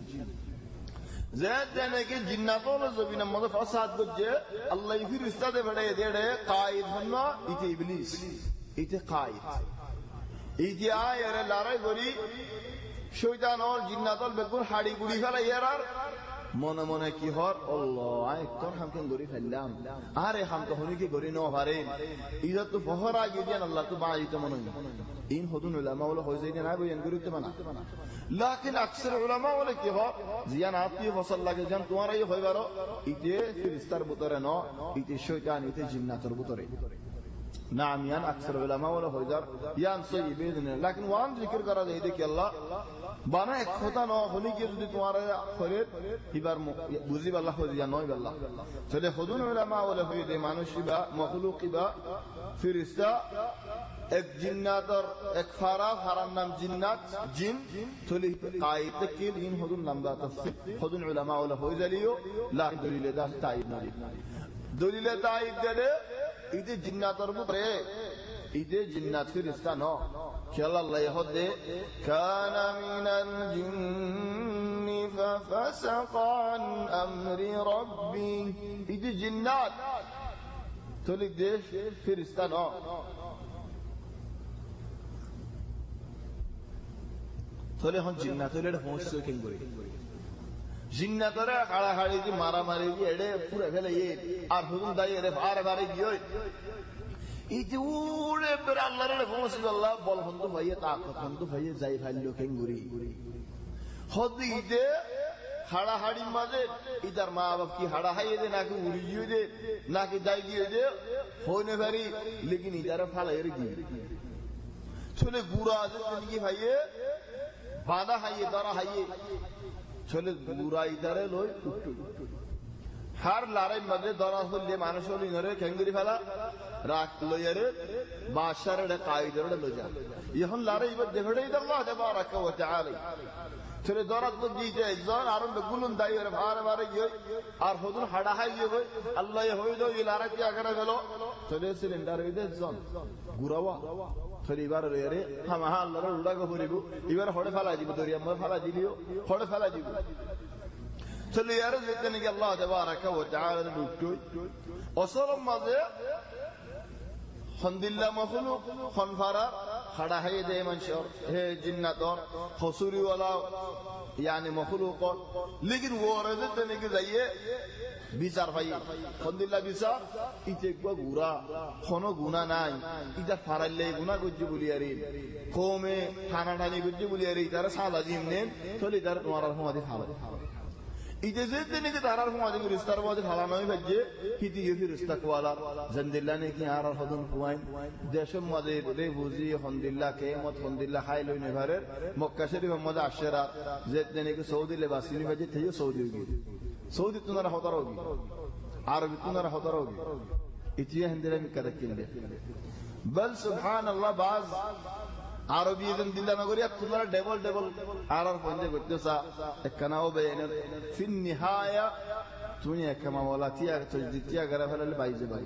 ज़ैद देने के जिन्नातों ने ज़मीन में फसाद गुज्जे अल्लाह फिरिस्ता दे बड़े देड़े कायद बनना इते इब्लीस इते कायद इते आये रे लारे गोरी शैतान और जिन्नातों बिल्कुल हाड़ी गुड़ी फैला यार মনে মনে কি হর আল্লাহ আয় তোর হামকে গরি ফেললাম আরে হাম তো হনি কি গরি নো হারে ইজত তো ফহরা গিয়ান আল্লাহ তো বাই তো মনে ইন হদুন উলামা ওলা হই যাইতে না বইন গরিতে মানা लेकिन अक्सर उलमा वाले की हो जियान आती फसल लगे जन तुम्हारा ये होय बारो इते फिरिस्तार बुतरे नो इते शैतान इते जिन्नातर बुतरे नाम यान अक्सर उलमा वाले होय जार यान सही बेदन लेकिन वान जिक्र करा दे दे कि अल्लाह बाना एक होता नो होनी की यदि तुम्हारा फरीद हिबार बुझी अल्लाह हो दिया नय अल्लाह चले खुदुन उलमा वाले होय दे मानुषी बा मखलूकी बा फिरिस्ता एक जिन्नात और एक फरार नाम जिन्नात जिन थोली कायद तकील इन खुदुन लंबा तफसील खुदुन उलमा वाले होय जलियो ला दलील दा तायib नदी दलील तायib दे इदे जिन्नात और बुतरे इदे जिन्नात फिरिस्ता नो क्या अल्लाह यहदे काना मिनल जिन्नि फफसqa अन अम्रि रब्बी इदे जिन्नात थोली देश फिरिस्ता नो তাহলে এখন জিন্নাতলের পৌঁছছে কেন করে জিন্নাতরে হাড়াহাড়ি দি মারামারি দি এড়ে পুরে ফেলে আর হুকুম দাই এরে বারে গিয়ে এই যে উড়ে বেড়ে আল্লাহরে পৌঁছে আল্লাহ বল বন্ধু ভাইয়ে তাকত বন্ধু ভাইয়ে যাই ফাইলো কেন করে হদি দে হাড়াহাড়ি মাঝে ইদার মা বাপ কি হাড়াহাড়ি দে নাকি উড়ি গিয়ে দে নাকি যাই গিয়ে দে হইনে পারি লেকিন ইদারে ফালাই গিয়ে চলে গুড়া আছে কি ভাইয়ে বাঁধা হাইয়ে ধরা হাইয়ে চলে গুড়া ইদারে লই হার লড়াই মাঝে ধরা হলে মানুষ হল ইনরে খেঙ্গুরি ফেলা রাখ লইয়ারে বাদশারে কায়দারে লইয়া এখন লড়াই এবার দেখড়ে আল্লাহ তাবারাকা ওয়া তাআলা চলে ধরা তো দিতে জন আর গুলুন দাইরে বারে গিয়ে আর হদুন হাড়া হাই গিয়ে আল্লাহ হইলো এই লড়াই কি আগরে গেল চলে সিলিন্ডার হইতে জন গুড়াওয়া চলে এবার লইয়ারে হামা আল্লাহর উড়াগো হরিব এবার হড়ে ফেলা দিব দরিয়া মধ্যে ফেলা দিলিও হড়ে ফেলা দিব চলে ইয়ার যেতে নাকি আল্লাহ তাবারাকা ওয়া তাআলা দুটোই অসল মাঝে হামদুলিল্লাহ মখলুক খনফারা খাড়া হাইয়ে দে মানুষের হে জিন্নাতর খসুরি ওয়ালা ইয়ানি মখলুক লেকিন ওরে যেতে নাকি যাইয়ে বিচার ভাই হামদুলিল্লাহ বিচার ইতে গুরা কোনো গুনাহ নাই ইটা ফারাইলে গুনাহ গজ্জি বলিয়ারি কমে ঠানাঠানি গজ্জি বলিয়ারি তারা সাদা জিমনেন চলে তারা তোমার রহমতে খাবে ইতে যেতে নাকি তারার সমাজে রিস্তার মধ্যে ফালানোই ভাজ্যে হিতি গিয়ে রিস্তা কোয়ালা জন্দিল্লা নাকি আর হদন কুয়াইন দেশের মধ্যে রে বুঝি হন্দিল্লা কে মত হন্দিল্লা খাই লই নেভারের মক্কা শরীফ মধ্যে আশেরা যেতে নাকি সৌদি লেবাসিনি ভাজ্যে থেকে সৌদি গিয়ে সৌদি তুনারা হতার হোগি আরবি তুনারা হতার হোগি ইতিয়ে হিন্দিরা মিকা কিনলে বল সুবহানাল্লাহ বাজ আরবি এজন দিল্লা নগরী আপনারা ডবল আরার পঞ্জে করতেছা একনাও বেন ফিন নিহায়া তুমি একমা ওয়ালা তিয়া গরা ফেলালে বাইজে বাই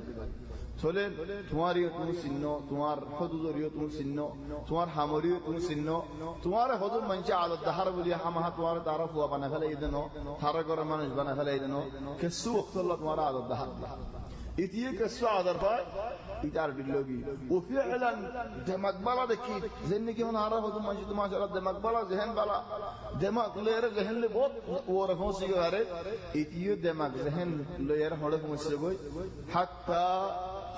চলে তোমারিও তুমি চিহ্ন তোমার হদুদরিও তুমি চিহ্ন তোমার হামরিও তুমি চিহ্ন তোমার হদুদ মানছে আলাদ দাহার বলি হামাহা তোমার তারা ফুয়া বানা ফেলে ইদেন তারা করে মানুষ বানা ফেলে ইদেন কেসু ওয়াক্তুল্লাহ তোমার আলাদ দাহার ইতিয়ে কেসু আদার পায় ইতার বিল্লগি وفعلا دماغ بالا দেখি জেনে কি হন আর হদুদ মানছে তোমার সারা دماغ بالا জেহেন বালা دماغ লের জেহেন লে বহুত ওর হোসি গরে ইতিয়ে دماغ জেহেন লের হড়ে পৌঁছে গই হাত্তা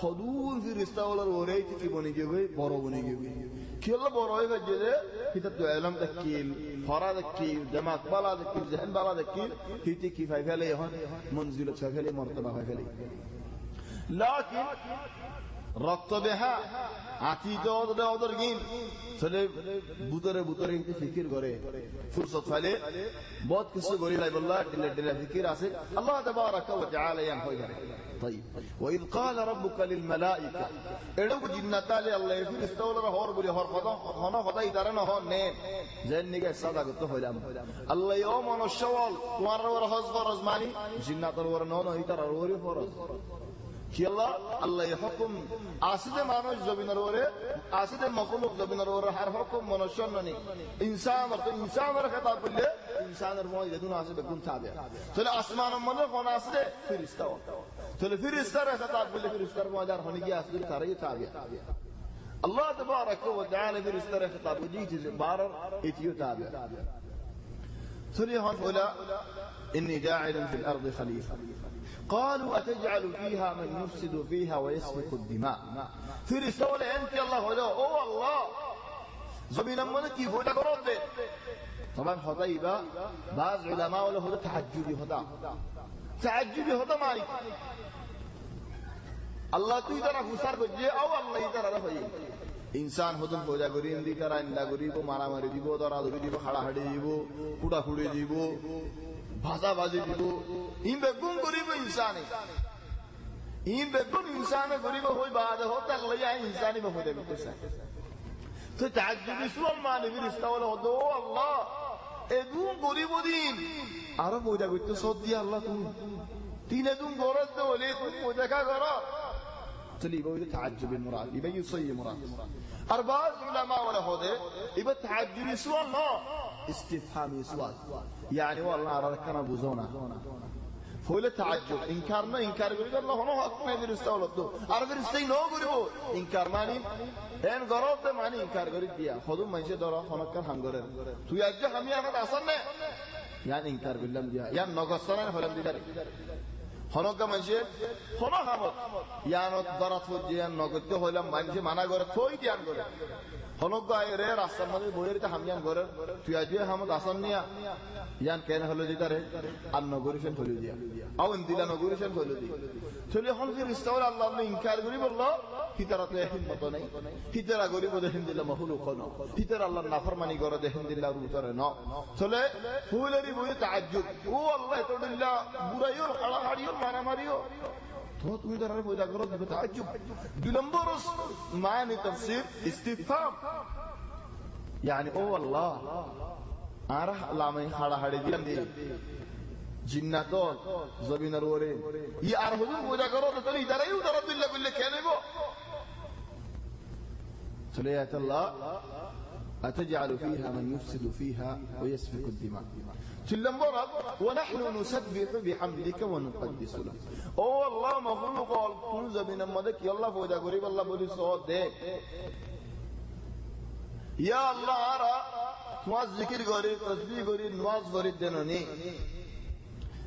হদুদ ফিরিস্তা ওলার ওরে কি বনে গই বড় বনে গই কি হলো বড় হয়ে গেছে যে কিতাব তো ইলম তাকিল ফরাদ কি دماغ بالا দেখি জেহেন বালা দেখি হিতি কি ফাই ফেলে এখন মঞ্জিল ছ ফেলে মর্তবা হয় ফেলে لكن রক্ত বেহা আকিদ ওদের গিন চলে বুতরে কিন্তু ফিকির করে ফুরসত ফালে বহুত কিছু গরি লাই বল্লাহ দিলে ফিকির আছে আল্লাহ তাবারাকা ওয়া তাআলা ইয়ান হই করে طيب واذ قال ربك للملائكه এডো জিন্নাতালে আল্লাহ ফিরিস্তাওয়ালা হর বলি হর কথা হন কথাই তারা না হন নে যেন নিকে সাদাগত হইলাম আল্লাহ ও মনুষ্যওয়াল তোমার ওর হজ ফরজ মানি জিন্নাতর ওর নন হইতার ওর ফরজ কি আল্লাহ হুকুম আসিদে মানুষ জমিনের ওরে আসিদে মখলুক জমিনের ওরে হার হুকুম মনুষ্য ননি ইনসানের কথা বললে ইনসানের মধ্যে যেদিন আসবে গুণ থাকবে তাহলে আসমানের মধ্যে কোন আসবে ফেরেশতা তাহলে ফেরেশতার কথা বললে ফেরেশতার মধ্যে আর হনি গিয়ে আসবে তারই থাকবে আল্লাহ তাবারাকা ওয়া তাআলা ফেরেশতার কথা বুঝিয়েছে যে বারর এটিও থাকবে তাহলে হন বলা ইন্নী জাইলুন ফিল আরদি খলিফা قالوا أتجعل فيها من يفسد فيها ويسفك الدماء ফেরেশতা বলে انت الله হলো ও আল্লাহ জমিনের মধ্যে কি ভুল করবে طبعا হতাইবা بعض علماء হলো তাহাজ্জুদি হতা মালিক আল্লাহ তুই তারা হুসার করছে ও আল্লাহ তারা হই ইনসান হদম পূজা করি ইন্দি তারা ইন্দা করিব মারামারি দিব দরাদরি দিব হাড়াহাড়ি দিব কুড়াকুড়ি দিব ভাষাবাজি দিব ইন বেগুন করিব ইনসানে ইন বেগুন ইনসানে করিব হই বাদ হতে আল্লাহ ইনসানি বহুদে বিকসা তো তাজ্জুবি সুল মানে ফেরেশতা বলে ও আল্লাহ এদুন করিব দিন আর পূজা করতে সত্যি আল্লাহ তুমি তিন এদুন গরজ বলে তুমি পূজা কা করো চলি বলে তাজ্জুবি মুরাদ ইবা ইউসাই মুরাদ আর বাজ উলামা ওয়ালা হদে ইবা তাজ্জুবি সুল না استفهامي سؤال يعني والله أراك أنا بوزونا হইলে তাআজ্জুব ইনকার না ইনকার করিবে আল্লাহ হনো হক নাই ফেরেশতা হলো তো আর ফেরেশতাই ন করিব ইনকার মানি এন গরতে মানি ইনকার করি দিয়া হদু মাইসে ধর হনকার হাম করে তুই আজ আমি আমার আসন না ইয়ান ইনকার করলাম দিয়া ইয়ান নগসনা হলাম দিদারে হনকা মাইসে হনো হামত ইয়ানত দরাত হজিয়ান নগত্য হইলাম মাইসে মানা করে থই দিয়ান করে হনক রে রাস্তার মধ্যে বইয়ের হামিয়ান করে তুই আজ হামত আসন নিয়া ইয়ান কেন হলো দিদারে আর নগরিছেন হলো দিয়া আও ইন্দিলা নগরিছেন হলো দি চলে হন ফেরেশতা আল্লাহ ইনকার করি বলল হিতারাতে হিম্মত নাই হিতারা গরিব দেখেন দিলা মাখলুক ন হিতার আল্লাহ নাফরমানি করে দেখেন দিলা রুতরে ন চলে ফুলেরি বই তাআজ্জুব ও আল্লাহ তো দিলা বুড়াইও হাড়াহাড়িও মারামারিও তো তুমি তার পয়দা করো দিবে তাআজ্জুব দুই নম্বর মানে তাফসীর ইস্তিফহাম يعني ও আল্লাহ আর লামাই হাড়াহাড়ি দিলাম দি জিন্নাত জমিনের ওরে ই আর হুজুর পয়দা করো তো তুমি ইদারাইও তারা দিল্লা কইলে কেন নেব চলে আয়াত আল্লাহ أتجعل فيها من يفسد فيها ويسفك الدماء تلمبر ونحن نسبح بحمدك ونقدس لك او الله مخلوق الكنز من المدك يلا فودا غريب الله بولي صوت ديك يا الله ارى نواز ذكر غريب تسبيح غريب نواز غريب دنوني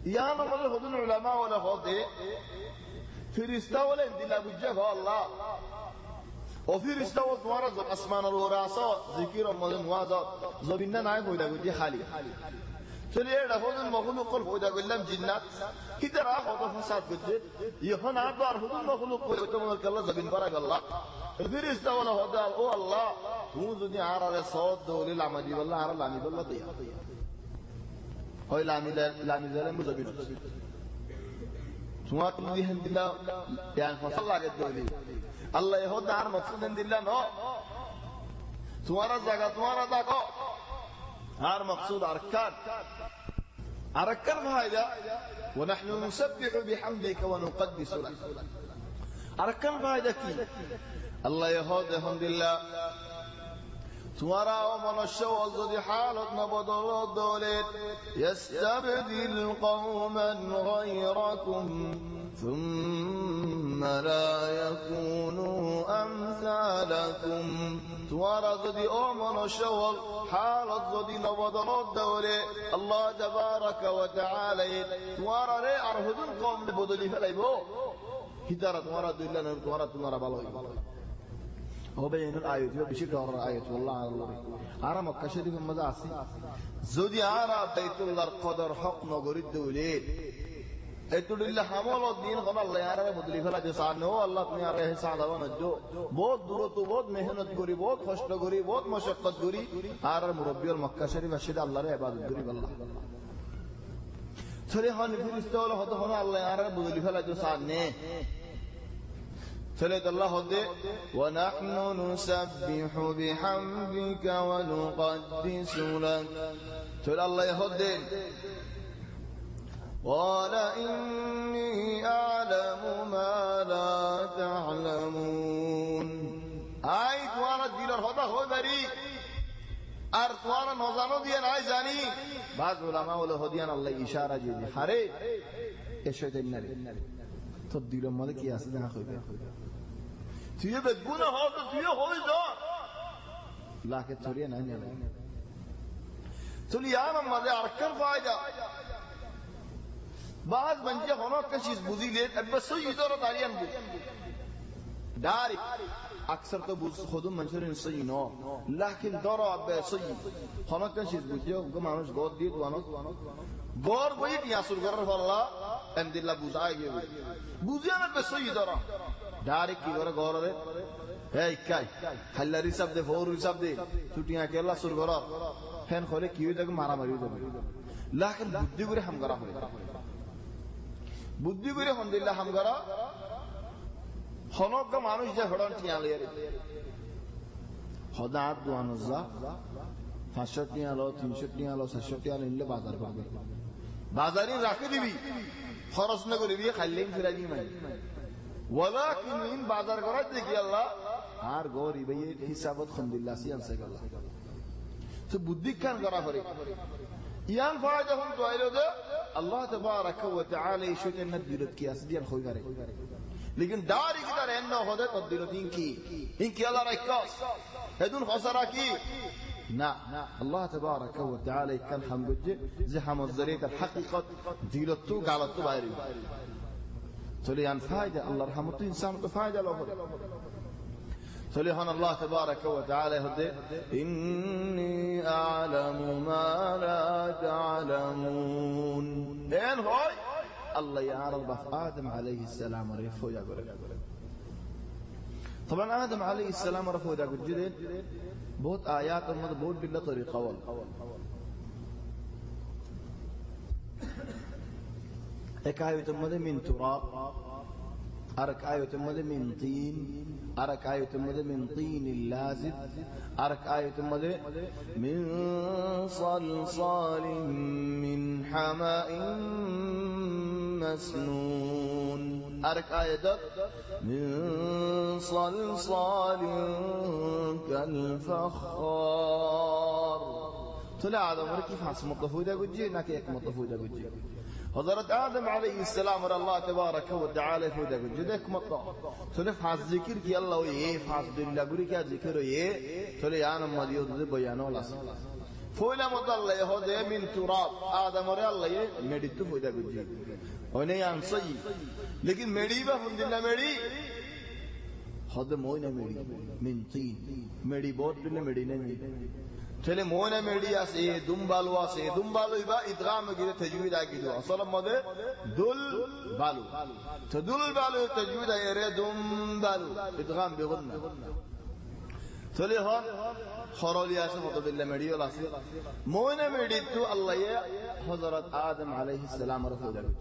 يا نمر هدن علماء ولا خاطئ فرشتہ ولا اندلا بجه الله وفرشتہ و دوارا اسمان الوراسا ذکر رمضان نوازا زبیننا نائب ہوئی دا گوٹی خالی چلیے رفض المخلوق قل ہوئی دا گلم جنات کی طرح ہوتا فساد گجے یہاں آدوار حضور المخلوق ہوئی دا مدرک اللہ زبین برک اللہ فرشتہ ولا ہوتا او اللہ ہوں زدی آرہ رہ صوت دولی لعمدی واللہ آرہ لعمید اللہ دیا ہوئی لعمید اللہ مزبین سوات مدی ہم دلہ یعنی فصل اللہ کے دولی আল্লাহ ইহুদা আর মকসুদেন দিল্লা ন তোমার জায়গা তোমার দেখো আর মকসুদ আরকান ফায়দা ونحن نسبح بحمدك ونقدس لك আরকান ফায়দা কি আল্লাহ ইহুদা আলহামদুলিল্লাহ তোমারা মনুষ্য যদি হালত না বদল দলে يستبدل قوما غيركم ثم لا يكونوا أمثالكم توارا ذدي أمن الشوال حالة ذدي نبضل الدولة الله تبارك وتعالى توارا ري أرهدون قوم لبضل فليبو هدارة توارا دلنا توارا تنارا بالوي هو بين الآيات بشكل الآيات والله على الله أرى مكة شريف المزاسي ذدي أرى بيت الله القدر حق نغري الدولة এতুল্লাহ হামল দিন কোন আল্লাহ আর বদলি ফেলা যে সান ও আল্লাহ তুমি আর হিসাব দাও না जो बहुत दूर तो बहुत मेहनत करी बहुत कष्ट करी बहुत मशक्कत करी আর মুরব্বি আল মক্কা শরীফ আসিদা আল্লাহর ইবাদত করি আল্লাহ চলে হন ফেরেশতা হলো হতো হন আল্লাহ আর বদলি ফেলা যে সান নে চলে আল্লাহ হদে ونحن نسبح بحمدك ونقدس لك চলে আল্লাহ হদে قال إني أعلم ما لا تعلمون أي توارا ديلر هذا هو بري আর তোয়ারা নজানো দিয়ে নাই জানি বাদ উলামা হলো হদিয়ান আল্লাহ ইশারা দিয়ে হারে এসে দেন না তো দিলের মধ্যে কি আছে দেখা কইবে তুই বে গুনাহ হতো তুই হই যা লাকে ছড়িয়ে নাই না চলি আমার মধ্যে আরকান ফায়দা بعض بنجي هناك كشيء بوزي ليت بس سوي يدور داريان بو داري اكثر تو بوز خودم منشورين سوي نو لكن دور بسوي هناك كشيء بوزي وكم مانوش غور ديت وانو غور بيت ياسر غر والله ان دل بوزاي بوزي انا بس سوي دور داري كي غور ري اي كاي حلري سب دے فور سب دے چھٹیاں کے اللہ سر غور فین کھولے کیو تک مارا ماری دو لكن بدي غري هم غرا বুদ্ধি করে আলহামদুলিল্লাহ হাম করা হনক মানুষ যে হড়ন টিয়ালে হদাত দুয়ানজা 500 টিয়ালো 300 টিয়ালো 600 টিয়ালো নিলে বাজার পাবে বাজারে রাখে দিবি খরচ না করে দিয়ে খাইলেন ফিরাজি মাই ওয়ালাকিন ইন বাজার করা দেখি আল্লাহ আর গরিব এই হিসাবত আলহামদুলিল্লাহ সিয়াম সে আল্লাহ তো বুদ্ধি কান করা করে ইয়ান ফায়দা হন তো আইলো যে Allah tabaraka wa ta'ala ishute na dilot ki asdiyan khoy gare lekin dari ki dar enno hode to dilot inki Allah raikas hedun khasara ki na Allah tabaraka wa ta'ala kan hamguje ziham az-zarit al-haqiqat dilot tu galat tu bayri tolian fayda Allah rahmatu insan tu fayda lahu فلهنا الله تبارك وتعالى هدي إني أعلم ما لا تعلمون إن هاي الله يعرض آدم عليه السلام رفو يقول طبعا آدم عليه السلام رفو يقول جديد बहुत आयात और बहुत बिल्ला तरीका वाल एक आयत मदे मिन तुराब أرك آية مدى من طين أرك آية مدى من طين اللازب أرك آية مدى من صلصال من حماء مسنون أرك آية من صلصال كالفخار طلع هذا مرة كيف حس مطفودة قجي ناك يك مطفودة قجي حضرت آدم عليه السلام ور الله تبارك وتعالى فودا جدك مطا تلف حس ذكر كي الله ويه حس دل غوري كا ذكر ويه تلي انا مديو ده بيان ولا فولا مطا الله يهود من تراب آدم ور الله يه ميديتو فودا گجي اونے انسي لیکن میڑی با ہندلا میڑی خود مونا میڑی من طين میڑی بہت دل میڑی نہیں چلے مونا میڈیا سے دمبالو با ادغام گیرے تجوید آگیدو اصلا مدے دل بالو تو دل بالو تجوید آگیرے دمبالو ادغام بغننا چلے ہون خرولی آسے مطب اللہ میڈیو لاسے مونا میڈی تو اللہ یہ حضرت آدم علیہ السلام رفو جاگو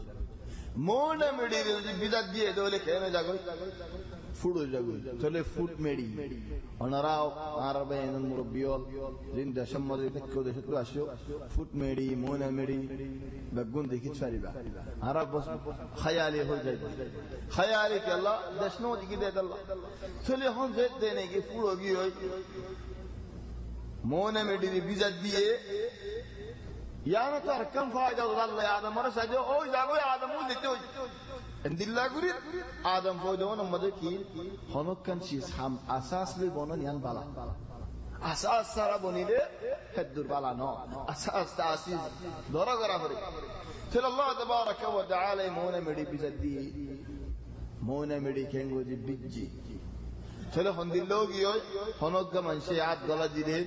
مونا میڈی بیدت دیئے دولے کہنے جاگو فوڈو جاگو چلے فوڈ میڈی ونراو عربين المربيول زين ده شمر يتكو ده شكله أشيو فوت ميري مونا ميري بقون ده كده فريبا عرب بس خيالي هو جاي خيالي كي الله ده شنو دي كده الله تلي هون زيت ده نيجي فوت أجيو مونا ميري دي بيزاد ديه يعني ترى كم فايدة الله يا آدم مرة سجوا أو جاكو يا آدم مو ديتو اندلا غوري آدم فودون مده کی هنوك كان چیز هم اساس لی بونن یان بالا اساس سارا بونیده هدور بالا نو اساس تاسیس دورا غرا فري تل الله تبارك وتعالى مونا مدي بيزدي مونا مدي كنگو جي بيجي تل هندلوگي هنوك منشيات غلا جيده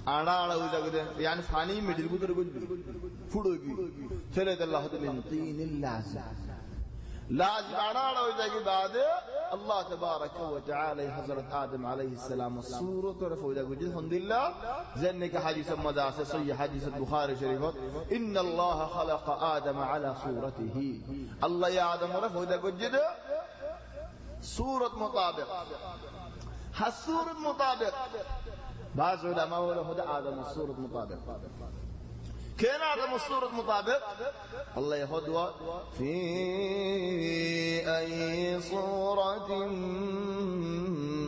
आड़ा आड़ा हो जाते हैं यानी फानी मिडिल को तो कुछ फुड़ोगी चले तो अल्लाह तो min tin लाज आड़ा आड़ा हो जाएगी बाद अल्लाह तबारक व तआला हजरत आदम अलैहि सलाम सूरत तरफ हो जाएगी जिस हम्दुलिल्लाह जन्ने का हदीस मजा से सही हदीस बुखारी शरीफ इन अल्लाह खलक आदम अला सूरतिही अल्लाह या आदम तरफ हो जाएगी जिद सूरत मुताबिक हर सूरत मुताबिक بعض علماء ولا هذا آدم الصورة مطابق كان آدم الصورة مطابق الله يهدوا في أي صورة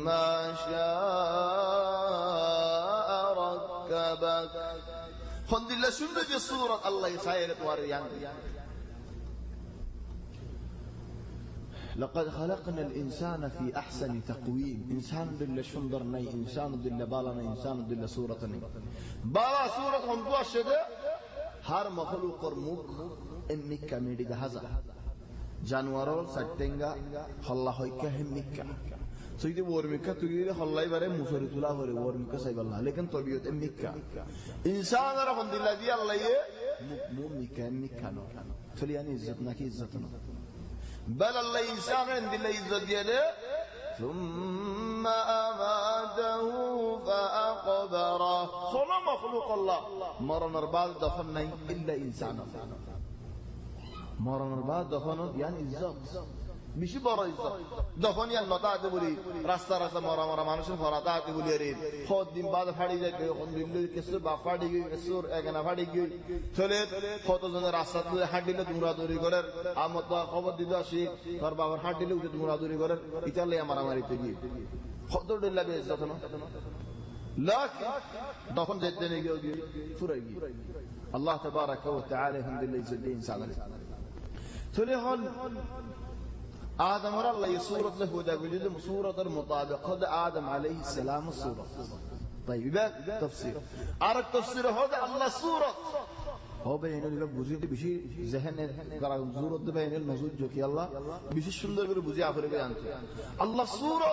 ما شاء ركبك الحمد لله شنو في الصورة الله يسير وريان لقد خلقنا الإنسان في أحسن تقويم إنسان دل شندرني إنسان دل بالنا إنسان دل صورتني بالا صورة هم دو الشدة هر مخلوق مرموك إمك ميدي هذا جانورول ساتنگا الله هيك همك سيدي ورمك تقول الله يبارك مسوري تلا هوري ورمك سيب الله لكن طبيعة إمك إنسان رحم دل دي الله يه مؤمك إمك كانوا فلياني عزتنا كي عزتنا بل الله إنسان عند الله عزت يده ثم أماته فأقبره خلا مخلوق الله مرة نربال دفن إلا إنسان مرة نربال دفن يعني عزت مش برا عزت دفن يعني نطاعت بولي راستا مرة مانوشن فراتات بولي ريد خود دين بعد فادي جاي خود دين كسر بافادي كسر اگنا فادي چلے خود زن راستا تو ہڈیل تمرا دوری گرر امتا خبر دیدا شی کر باور ہڈیل تمرا دوری گرر ইতালে মারামারি তেজি خود دل বে عزت نو لكن তখন যেতে নেই ফুরাই গিয়ে আল্লাহ তাবারাক ওয়া তাআলা আলহামদুলিল্লাহ ইজ্জত ইনসান চলে হল آدم را الله سورة له ده بجد سورة المطابقة آدم عليه السلام السورة طيب يبقى تفسير عرق تفسير هذا الله سورة هو بين اللي بوزيد بشيء ذهن قرأ سورة ده بين الموجود جو كي الله بشيء سندر بير بوزي آخر بيان الله سورة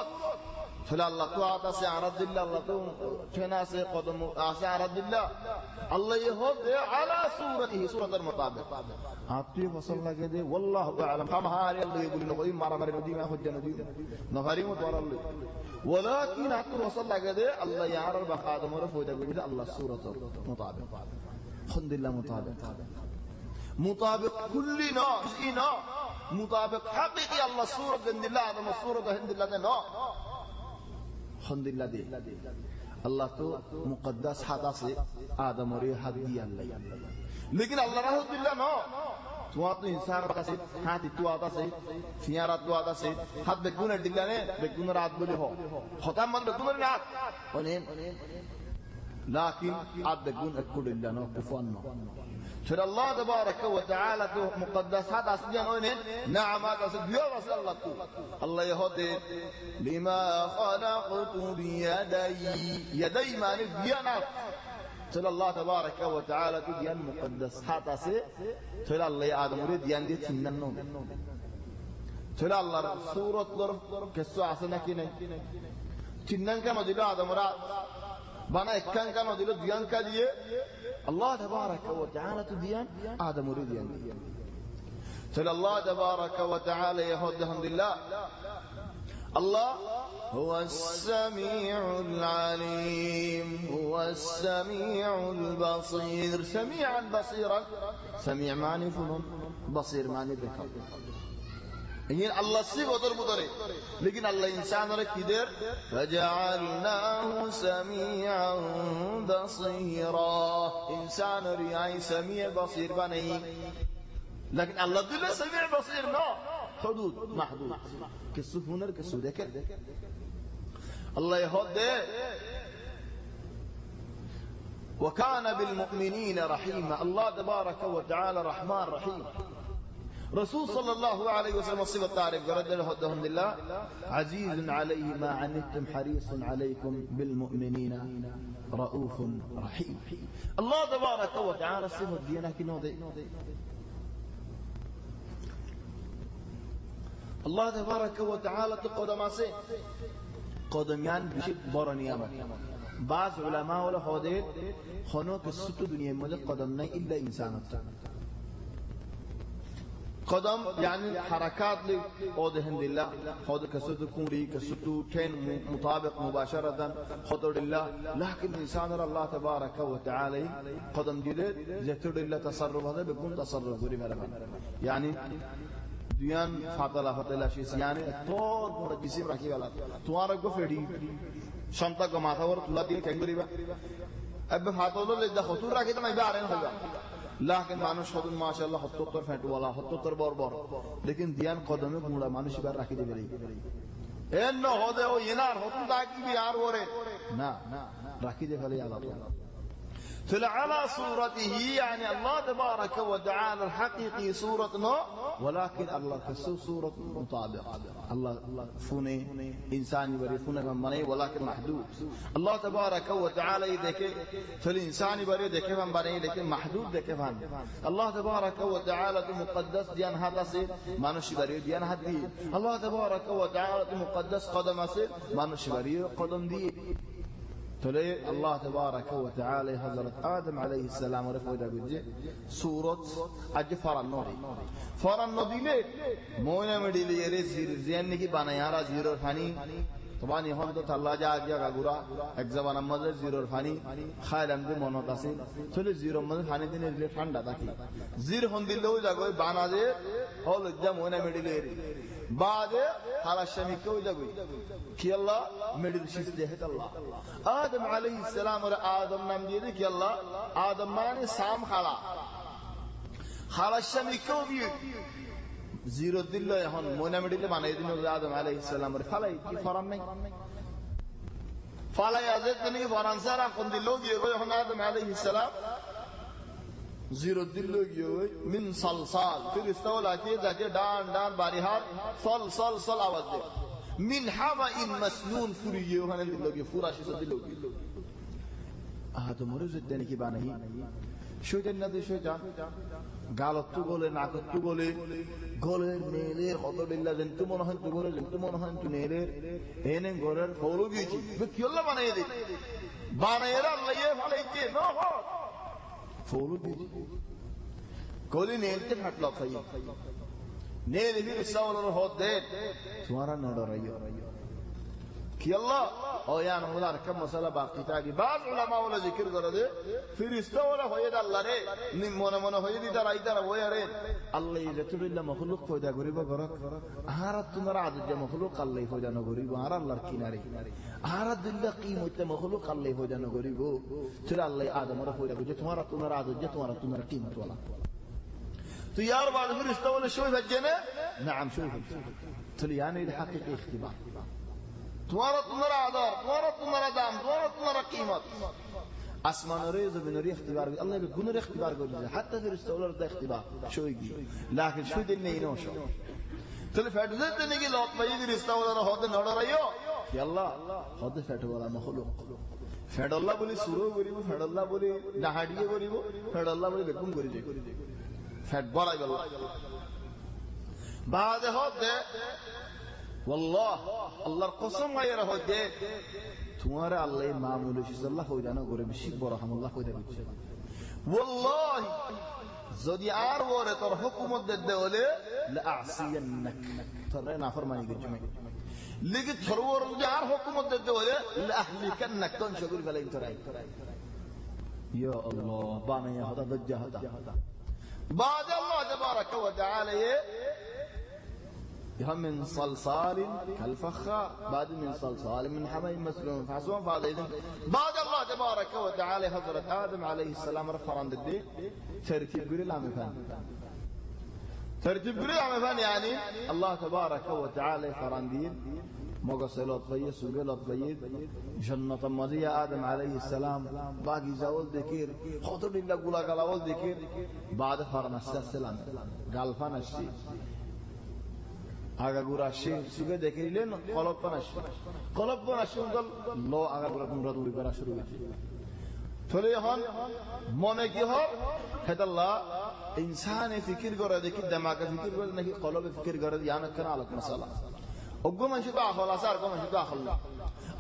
فلا الله تو آتا سے عرض الله الله تو چنا سے قدم آسے عرض الله الله يهود على سورته سورة المطابق آتي فصل لگے دے والله اعلم ہم ہارے اللہ یہ بولنے کوئی مارا مارے ندی میں حج ندی نفاری مت ور اللہ ولكن آتي فصل لگے دے اللہ یار بخادم اور فوجا گے اللہ سورة المطابق الحمد لله مطابق كل ناس إنا مطابق حقيقي الله سورة عند الله هذا سورة عند الله ده نا الحمد لله دي الله تو مقدس حدا سے آدم اور حد دیا اللہ لیکن اللہ رحمت اللہ نا تو انسان کا سے ہاتھ تو آتا سے سیارات تو آتا سے حد بگون دل نے بگون رات بولے ہو ختم من بگون رات انہیں لكن عاد بگون اکڑ اللہ نا کفن شر الله تبارك وتعالى مقدسات أصليا وين نعم هذا سبيل الله الله يهدي لما خلقت بيدي ما نبينا شر الله تبارك وتعالى تدين مقدسات أصلي شر الله آدم يريد يندي تننون شر الله سورة كسو عسنا كنا تنن كما دلوا آدم را بنا إكان كما دلوا ديان كذيه الله تبارك وتعالى تدين آدم يريد يندي شر الله تبارك وتعالى يهود الحمد لله الله هو السميع العليم هو السميع البصير سميعا بصيرا سميع معني فنون بصير معني ذكر إن الله صفة المدري لكن الله إنسان ركيدر فجعلناه سميعا بصيرا إنسان رياي سميع بصير بني لكن الله دل سميع بصير نو حدود محدود كالسفنر كالسودكر الله يهد وكان بالمؤمنين رحيما الله تبارك وتعالى رحمن رحيم رسول صلى الله عليه وسلم صفة تعرف قرد الحمد لله عزيز عليه ما عنتم حريص عليكم بالمؤمنين رؤوف رحيم الله تبارك وتعالى صفة دينا كنودي الله تبارك وتعالى تقدم سي قدمیان بشید بارانیامد بعض علماء ولا حدید خانو که ست دنیا ملک قدم نه الا انسانات قدم يعني حركات لقوده الله خود كسد كوري كسد كين مطابق مباشرة خطر الله لكن إنسان الله تبارك وتعالى قدم جديد زتر الله تصرف هذا بيكون تصرف غريب يعني ديان فاطلة شيء يعني طور بڑا جسم رکھی والا تمہارا کو فیڑی شمتا کو ماتھا اور تلا دین کہیں غریبا اب فاطلہ لے دا خطور رکھی تو میں بارے نہ ہوگا لكن মানুষ হদুন মাশাআল্লাহ 77 ফেটু वाला 77 বর্বর लेकिन দিয়ান কদমে মুড়া মানুষ বার রাখি দেবে এন ন হদে ও ইনার হতুন দাকি বিহার ওরে না রাখি দে ফেলে আল্লাহ فعلى صورته يعني الله تبارك وتعالى الحقيقي صورتنا ولكن الله كسو صورة مطابق الله فوني إنسان بري فوني من بني ولكن محدود الله تبارك وتعالى يدك فالإنسان بري دك من بني لكن محدود دك فان الله تبارك وتعالى مقدس ديان هذا سي مانوش بري ديان هدي الله تبارك وتعالى مقدس قدم سي مانوش بري قدم دي تلي الله تبارك وتعالى حضرت آدم عليه السلام ورفعه بجي سورة أجفر النوري فر النوري ليه مونا مديلي يري زين نكي بانا يارا زيرو فاني طبعا يهون تو تلا جا آگیا گورا ایک زبان مدر زیرو فانی خیال امدی منوتاسی تلی زیرو مدر فانی دینه دل ঠান্ডা تاکی زیر هون دل لو جاگوی بانا دے هول جا مونا مدیلی يري بعد حالا شمیکو جاگوی کی اللہ مدیل شیس دیهت اللہ آدم علیہ السلام اور آدم نام دیدی کی اللہ آدم مانی سام حالا شمیکو دیو زيرو دل هون مونا مديل بانا يدين آدم عليه السلام فلا يجي فرام نہیں ফালাই আছে তিনি ফরানসারা কোন দিল গিয়ে গই এখন আদম আলাইহিস সালাম জিরো দিল গিয়ে গই মিন সালসাল ফেরেশতা লাকে যাকে ডান ডান বাড়ি হাত সল সল সল আওয়াজ দে মিন হাওয়াইন মাসনুন ফুরিয়ে ওখানে দিল গিয়ে ফুরাশি দিল গিয়ে আদম রুজুদ্দিন কি বানাই শয়তান না দে শয়তান গালত্তু বলে নাকত্তু বলে গলের নেলের হতবিল্লা জন্তু মনে হয় তু গলের জন্তু মনে হয় তু নেলের এনে গলের ফৌরু গিয়েছি কি আল্লাহ বানাই দে বানাই আল্লাহ ইয়ে ফালাইছে না ফৌরু গিয়েছি গলি নেলতে ফাটলো খাই নেল ফির সাওলার হদ দে তোমারা না ডরাইও কি আল্লাহ ও ইয়ান ওলা রকম মশলা বাকি থাকি বাদ উলামা ওলা জিকির করে দে ফেরেশতা ওলা হয়ে আল্লাহ রে মনে মনে হয়ে দিতা রাইতা ওয়া রে আল্লাহ যতবিল্লাহ মাখলুক পয়দা করিব গরক আহারাত তোমার আদে মাখলুক আল্লাহ পয়দা ন করিব আর আল্লাহর কিনারে আহারাত দিল্লা কিমতে মাখলুক আল্লাহ পয়দা ন করিব তোরা আল্লাহ আদমরা পয়দা করিছে তোমার আদে তোমার কিমত ওলা তো ইয়ার বাদ ফেরেশতা ওলা শুই ভজনে নাম শুই তো ইয়ানি হাকিকি ইখতিবার তোমার আদর তোমার দাম তোমার কিমত আসমানরে জমিনরে ইখতিবার আল্লাহ গুনরে ইখতিবার করেছে হাত্তা ফেরেশতা ওলার দা ইখতিবার শুইগি লাকিন শুই দিন নেই নশো তাহলে ফেটজে দেনে কি লত পাই ফেরেশতা ওলার হদে নড়রাইও কি আল্লাহ হদে ফেটওয়ালা মাখলুক ফেডল্লাহ বলি সুরো করিব ফেডল্লাহ বলি ডাহাডিয়ে করিব ফেডল্লাহ বলি বেকুম করি যায় ফেট বলাই গেল বাদে হদে والله আল্লাহর কসম গায়রা হইতে তোমার আল্লাহ মামুল শিল্লাহ হইদানো করে বেশি বড় রহমাল্লাহ হইদা দিচ্ছে والله যদি আর ওরে তোর হুকুমত দে হলে লা আসিয়ান্নাক তোর না ফরমানি করছে লেগে তোর ওর যদি আর হুকুমত দে হলে লা আহলিকান্নাক কোন শগুল ফেলাই তোরাই ইয়া আল্লাহ বানায়া হদা দজ্জা হদা بعد الله تبارك وتعالى هم من صلصال كالفخار بعد من صلصال من حمأ مسنون فحسبهم بعد الله تبارك وتعالى حضرة آدم عليه السلام رفع عند الدين ترتيب قري العمفان ترتيب قري العمفان يعني الله تبارك وتعالى فرندين مقصل الطيب سجل الطيب جنة مضية آدم عليه السلام باقي زول ذكر خطر لله قولا قال ذكر بعد فرنشت السلام قال فنشتي আগাগুড়া সুগে দেখে নিলেন কলব বানাসি লো আগাগুড়া তোমরা দৌড়ি করা শুরু হয়েছে ফলে এখন মনে কি হয় হেদাল্লাহ ইনসানে ফিকির করে দেখি দেমাকে ফিকির করে নাকি কলবে ফিকির করে ইয়ানা কেন আলোক মশালা অজ্ঞ মানুষ তো আহল আছে আর মানুষ তো আহল না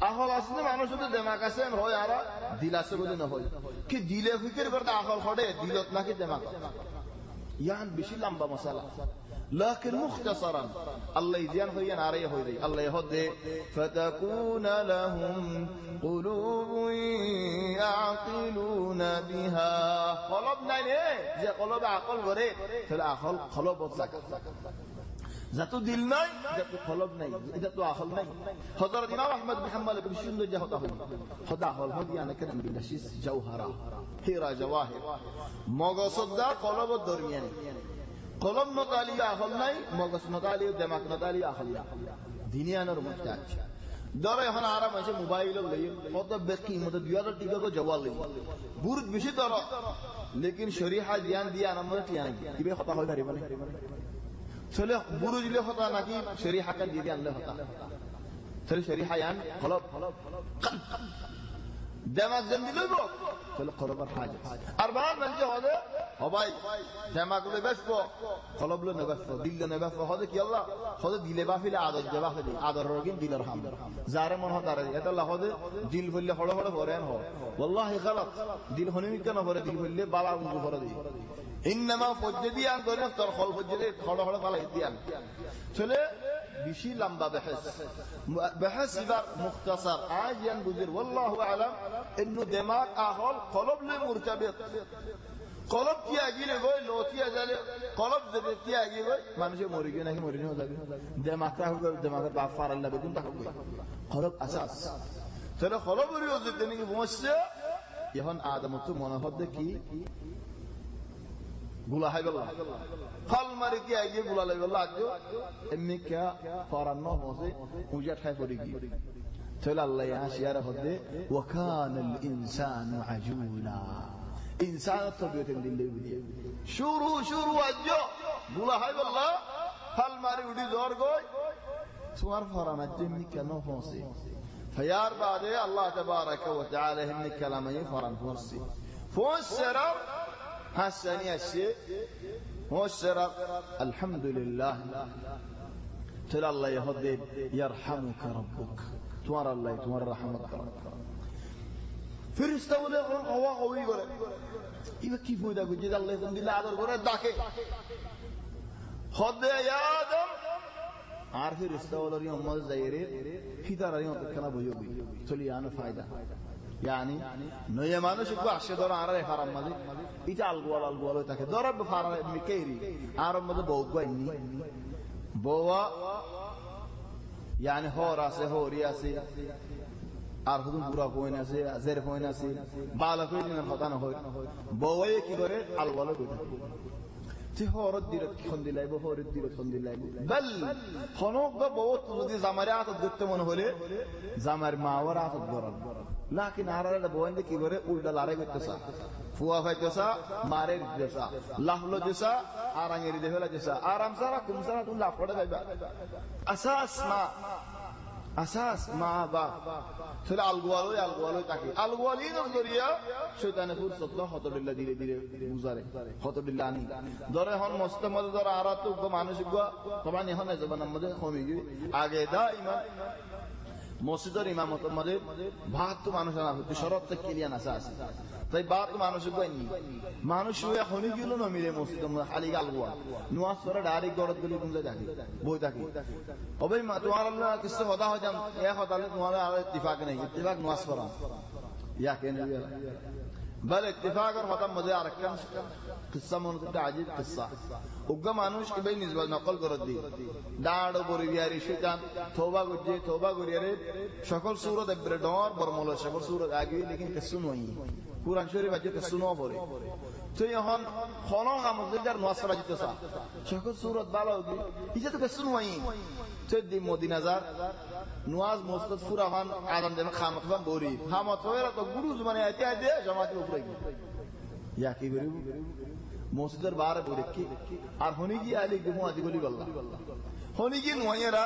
আহল আসলে মানুষ তো দেমাক আছে হয় আর দিল আছে বলে না হয় কি দিলে ফিকির করতে আহল হড়ে দিলত নাকি দেমাক ইয়ান বেশি লম্বা মশালা لكن مختصرا الله يزيان هو يناري هو ذي الله يهدي فتكون لهم قلوب يعقلون بها قلوبنا ليه زي قلوب عقل غري فالعقل قلوب بطلق ذاتو دل ناي ذاتو قلوب ناي ذاتو عقل ناي حضرت امام احمد بن حنبل بن شندو جهدا خدا هو هدي انا كلام بالنشيس جوهرا هيرا جواهر مغصد قلوب الدرمياني কলম নতালি আহল নাই মগজ নতালি দেমাক নতালি আহল দুনিয়ার মুহতাজ ধরে এখন আরাম আছে মোবাইল লই কত বেকি মত 2000 টাকা কো জওয়াল লই বুরুদ বেশি ধর লেকিন শরীহা জ্ঞান দিয়া নামে টিয়ান কিবে কথা হয় পারিব না চলে বুরুজ লে কথা নাকি শরীহা কা দিয়ে আনলে কথা চলে শরীহা ইয়ান কলব দেমাক জন্দি লইব চলে করবার হাজত আর বাদ মানে হবে ভাই দেমাগুলো বেসবো কলবলো না বেসবো দিল না বেসবো হদে কি আল্লাহ হদে দিলে বাফিলে আদর যে বাফিলে আদর রগিন দিলর হাম যারে মন হদারে এটা আল্লাহ হদে দিল ফলে হড় হড় ভরেন হয় والله غلط দিল হনিমি কেন ভরে দিল ফলে বালা উঙ্গু ভরে দি ইনমা ফজদি আন করে তোর খল ফজদি হড় হড় বালা দিয়ান চলে বেশি লম্বা بحث يبقى مختصر عاجيا بزر والله اعلم انه دماغ اهل قلب مرتبط قلب কি আগিলে গই লতিয়া জালে قلب যদি কি আগি গই মানুষে মরে গিয়ে নাকি মরে না যাবে দেমাগটা হবে দেমাগের বাপ ফারাল্লা বেগুন তা হবে قلب اساس তাহলে قلبের যদি নাকি বসছে এখন আদম তো মনে হবে কি গুলা হাই গেল ফল মারি কি আগে গুলা লাগল লাগলো এমনি কে ফরানো হসে পূজা ঠাই পড়ে গিয়ে تقول الله يا شيارة خده وكان الإنسان عجولا إنسان الطبيعة من الله بديه شورو أجو بولا هاي والله هل ماري ودي زور قوي سوار فرنا جمي كنو فونسي فيار بعده الله تبارك وتعالى هم كلامه فرن فونسي فونسرر هالثانية الشيء فونسرر الحمد لله تلا الله يهدي يرحمك ربك توار الله توار رحمك ربك فرشتة ولا هوا قوي ولا إذا كيف هو ده كجد الله يسند الله عذر ولا داكه خد يا آدم عارف فرشتة ولا اليوم ما زيره في دار اليوم تكنا بيوبي تلي أنا فايدة يعني نيا ما نشوف عشرة دور عارف حرام ماذي إذا الجوال تاكه دور بفارم مكيري عارف ماذا بوجوا إني بوا يعني هو راسه هو رياسه আরহুদুম পুরা কই না আছে আজের কই না আছে বালা কই দিন কথা না হয় বউয়ে কি করে আলওয়ালো কই তি হরত দিরত খন দিলাইব হরত দিরত খন দিলাইব বল খনক বা বহুত যদি জামারে আত দেখতে মনে হলে জামার মাওয়ার আত গরম লাকিন আরারে বউয়ে কি করে উল্টা লড়াই করতেছা ফুয়া ফাইতেছা মারে দিতেছা লাহলো দিছা আরাঙ্গেরি দেহলা দিছা আরাম সারা কুম সারা তুই লাফ পড়ে যাইবা أساس ما با تلا الغوالو تاكي الغوالي نظريا شيطان فرصة الله خطر الله ديره مزاره خطر الله ني داره هون مستمد داره آراتو کو مانوش کو طبعا هون زبان مده خومیگی আগে دائما মসজিদের ইমামতের মধ্যে 72 মানুষ না হতে শরত থেকে ক্লিয়ার আছে তাই 72 মানুষ কইনি মানুষ হয়ে হনি গেল না মিলে মসজিদের মধ্যে খালি গালগোয়া নামাজ পড়া ডাইরেক্ট গরত গলি কুমলে দেখি বই থাকি ওই মা তোমার আল্লাহ কিছু কথা হয় জান এক কথা তোমার আর ইত্তেফাক নেই ইত্তেফাক নামাজ পড়া ইয়া কেন بل اتفاق ختم مزه اركان قصه من عجيب قصه ওগা মানুষ কি ভাই নিজবাল নকল করে দি দাড় বরিয়ারি শয়তান তওবা করিয়ারে সকল সূরত একবারে ডর বরমল সকল সূরত আগে लेकिन কিছু নই কুরআন শরীফ আছে কিছু ন পড়ে তো এখন কোন আমজদার নসরা জিতসা সকল সূরত ভালো হবে ইজে তো কিছু নই চদি মদিনাজার নওয়াজ মুস্তাদ ফুরাহান আদম দেন খামত বান বরি খামত হয়রা তো গুরু মানে আইতে আইতে জামাতের উপরে ইয়া কি বলি মসজিদের বারে বলে কি আর হনি কি আলি গুমো আদি বলি গল্লা হনি কি নয়রা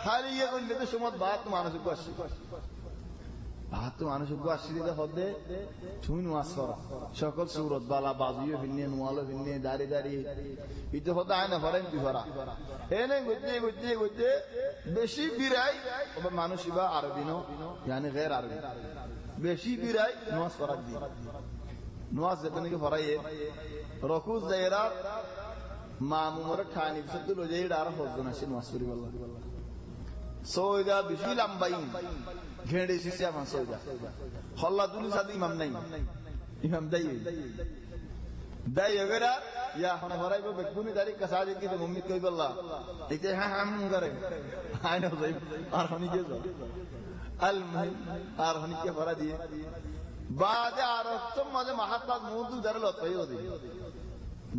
খালি ইয়ে করলে তো সমত বাত মানুষ কো আসি বাত মানুষ কো আসি দিতে হদে তুমি নওয়াজ পড়া সকল সূরত বালা বাজিয়ে ফিন্নে নোয়ালো ফিন্নে দাড়ি ইতে হদা আয়না ফরেন কি ফরা এনে গুজে বেশি বিরাই ওবা মানুষ ইবা আরবিনো يعني غير عربي বেশি বিরাই নওয়াজ পড়া দি নওয়াজ যেখানে কি ফরাইয়ে রকু জায়রা মামুমর ঠানি সত্য লজেই ডার হজন আছে নওয়াজ পড়ি বল্লা সোয়দা বেশি লম্বাইন ঘেড়ে সিসা মান সোয়দা হল্লা দুলি সাদি ইমাম নাই ইমাম দাই এগরা ইয়া হন ফরাইব বেকুনি দাড়ি কাসাজে কি মুম্মিত কই বল্লা এতে হ্যাঁ হাম করে আইনা যাই আর হনি কে যাও المهم আরহনি কে ফরা দিয়ে বাদে আর তো মাঝে মাহাত্মা মুদু দাঁড়ালো তাইও দি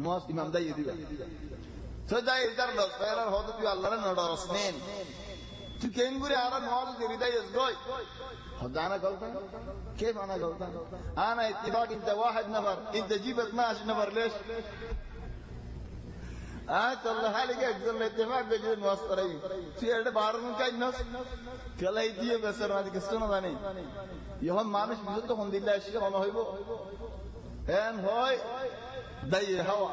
নওয়াজ ইমাম দাই দিবা তো দাই দাঁড়ালো ফেরার হতো তুই আল্লাহর নডরসনেন তুই কেন করে আর নওয়াজ দি দাই গই خدانا غلطان كيف انا غلطان انا اتفاق انت واحد نفر انت جيب 12 نفر ليش الله حالك اجل اتفاق بجد نواسطري في اده بارن كاي نس كলাই দিয়ে বেসর মাঝে কিছু না জানি যখন মানুষ বিজত হন দিল্লা এসে মনে হইব এন হয় দাই হাওয়া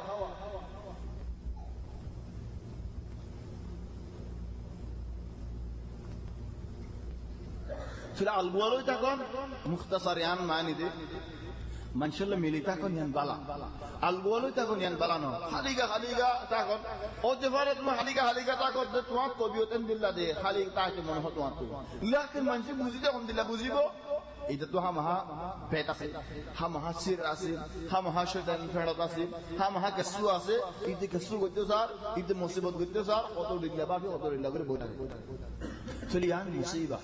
ফির আলগুয়ারই তখন মুখতাসারিয়ান মানি দে মানুষের মিলিতা কোন ইয়ান বালা আলগুয়ালই তখন ইয়ান বালানো হালিগা তখন ও যে ভারত মে হালিগা তখন তোমার কবিয়তেন দিল্লা দে খালি তাকে মনে হতো তোমার লেকিন মানুষ বুঝিতে কোন দিল্লা বুঝিব এটা তো হামহা পেট আছে হামহা সির আছে হামহা শয়তান ফেরত আছে হামহা কসু আছে ইতে কসু গতে স্যার ইতে মুসিবত গতে স্যার কত দিল্লা বাকি কত দিল্লা করে বইটা চলিয়ান মুসিবা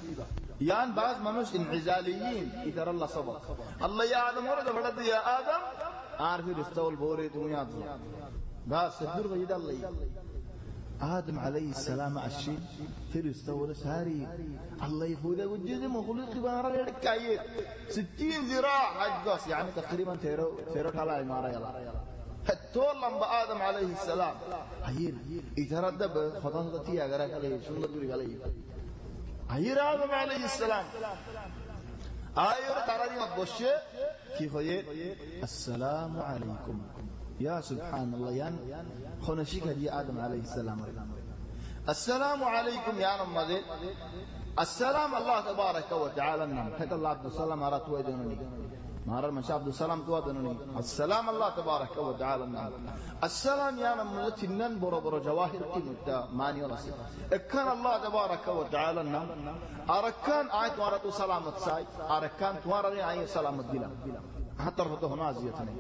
ইয়ান বাজ মানুষ ইনহিজালিয়িন ইতার আল্লাহ সবক আল্লাহ ইয়া আদম ওরে বড় দিয়া আদম আর ফির ইস্তাউল বোরে তুমি আদম বাস দূর গইদ আল্লাহ آدم عليه السلام الشيء فرست ولا ساري الله يفوده وجد مخلوق بارا يركعيه 60 ذراع حجس يعني تقريبا تيرو طلع مارا يلا طول لما آدم عليه السلام هير يتردد خطاطتي اگر عليه سنت عليه هير آدم عليه السلام آيور ترى بوشه كي خويه السلام عليكم يا سبحان الله ين خنشيك دي آدم عليه السلام السلام عليكم يا نمدي السلام الله تبارك وتعالى نم حتى الله عبد السلام أرات ويدنني مارر من عبد السلام توادنني السلام الله تبارك وتعالى نم السلام يا نمدي تنن برو جواهر كيمتا ماني ولا سي كان الله تبارك وتعالى نم أركان آية وارتو سلامت ساي أركان توارني آية سلامت بلا حتى رفضه نازيتني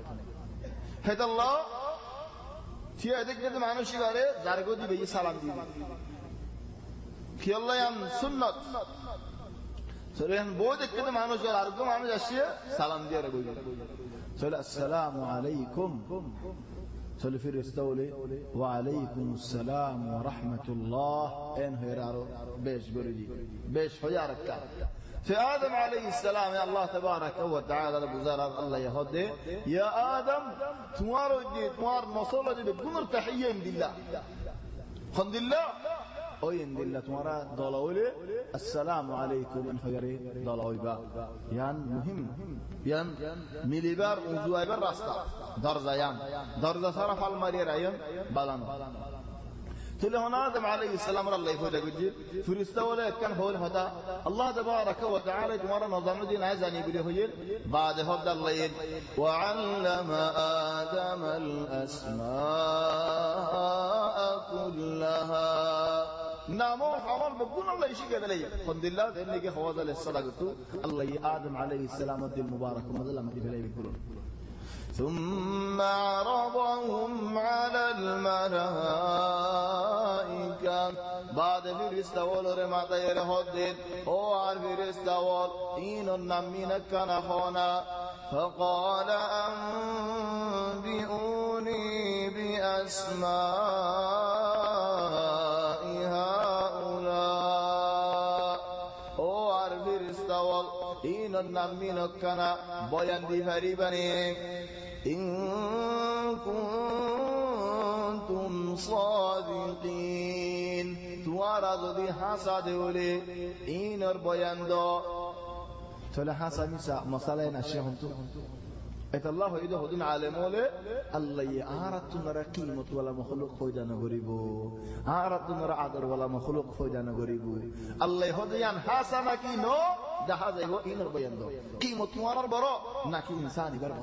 هذا الله تي ادك ده মানুষ করে জারগো দিবে সালাম দিবে কি আল্লাহ ইয়ান সুন্নাত সরেন বহুত একটা মানুষ আর আরগো মানুষ আসে সালাম দিয়ে রাখবে চলে আসসালামু আলাইকুম চলে ফেরেশতাওলে ওয়া আলাইকুমুস সালাম ওয়া রাহমাতুল্লাহ এন হেরারো বেশ গরিজি বেশ হয়া রাখা في آدم عليه السلام يا الله تبارك وتعالى بزار الله يهدي يا آدم توارو دي توار نصولة دي بقمر تحية من الله خند الله أين الله توارا ضلولي السلام عليكم إن خيري ضلوي با يان مهم يان مليبار وزواي بر راستا درزا يان درزا صرف المرير يان بلان تقول هنا آدم عليه السلام الله يفوت أقول فريستا ولا كان هو هذا الله تبارك وتعالى تمر نظام الدين عايزني يقول هيل بعد هذا الله وعلم آدم الأسماء كلها نامو حوال بقول الله يشيك هذا ليه الحمد لله ذنك خوازة للصلاة الله آدم عليه السلام الدين المبارك وما ظل ما تفعله يقولون ثم عرضهم على الملائكة بعد فرستوال رمضة يرهدد وعن فرستوال إن النمين كان خونا فقال أنبئوني بأسماء هؤلاء وعن فرستوال إن النمين كان بيان دي فريباني إن كنتم صادقين توارد دي حسد ولي إن البيان دو تولى حسد مسألة نشيهم تو إت الله إذا هدين عالمولي الله أعرض نرى قيمة ولا مخلوق فوجا نغريبو أعرض نرى عدر ولا مخلوق فوجا نغريبو الله هدين حسنا كي نو ده هذا هو إن البيان دو قيمة توارر برو ناكي إنساني برو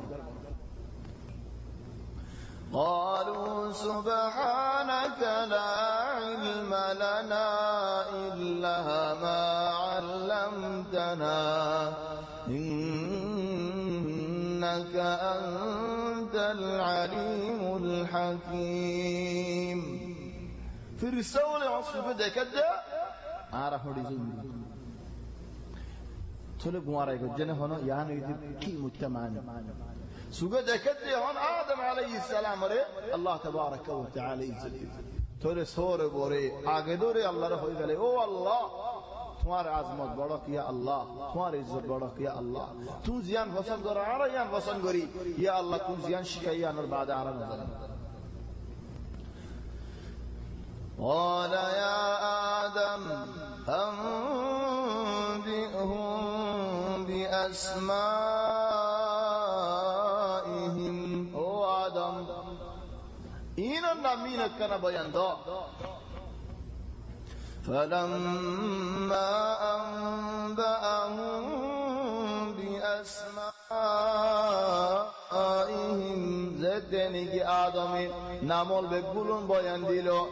قالوا سبحانك لا علم لنا إلا ما علمتنا إنك أنت العليم الحكيم في الرسالة عصف كده عرفوا رزقنا طلب مارك الجنة هنا يعني كي مجتمعنا سجد كده هون آدم عليه السلام ري الله تبارك وتعالى يزيد توري سور بوري آگدوري الله رفعي قال او الله تمہارے عظمت بڑا کیا اللہ تمہاری عزت بڑا کیا اللہ تو زیان وسن گر آرا یان وسن گری یا اللہ تو زیان شکایا نر بعد آرا نظر قال يا آدم أنبئهم بأسمائهم او آدم این نامین کنا بیان دا فلما أنبأهم بأسمائهم زدني کی آدم نامول بگولون بیان دیلو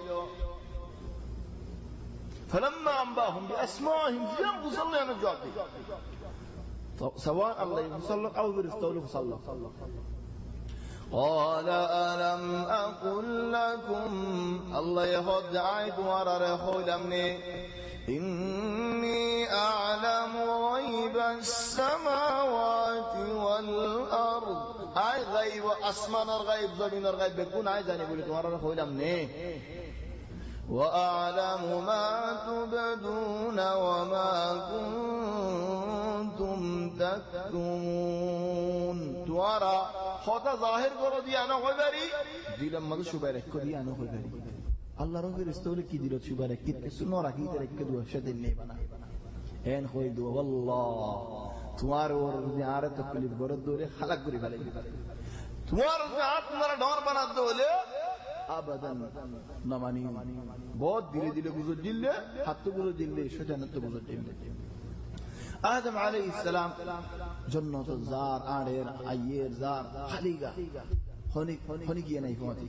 فلما أنبأهم بأسمائهم زيان فصلنا يعني الجواب سواء الله يصلق أو برستوله فصلق قال ألم أقل لكم الله يهد عيد ورر خلمني إني أعلم غيب السماوات والأرض أي غيب أسمان الغيب زمين الغيب بيكون عايزان يقول ورر خلمني وأعلم ما تبدون وما كنتم تكتمون توارا خطا ظاهر করো দিয়ানো হইবারি দিলাম মধ্যে সুবাই রেখে দিয়ানো হইবারি আল্লাহর ফেরেশতা বলে কি দিল সুবাই রেখে কিছু ন রাখি রেখে দুয়া সাথে নেই বানা এন হই দু আল্লাহ তোমার ওর আর তকলিফ করে দৌড়ে খালাক করে ফেলে তোমার হাত তোমার ডর বানাতে হলে আবাদান না মানি বহুত ধীরে ধীরে গুজর জিললে হাত গুজর জিললে শয়তানের তো গুজর জিললে আদম আলাইহিস সালাম জান্নাত জার আড়ের আইয়ের জার খালিগা হনি গিয়ে নাই পৌঁছে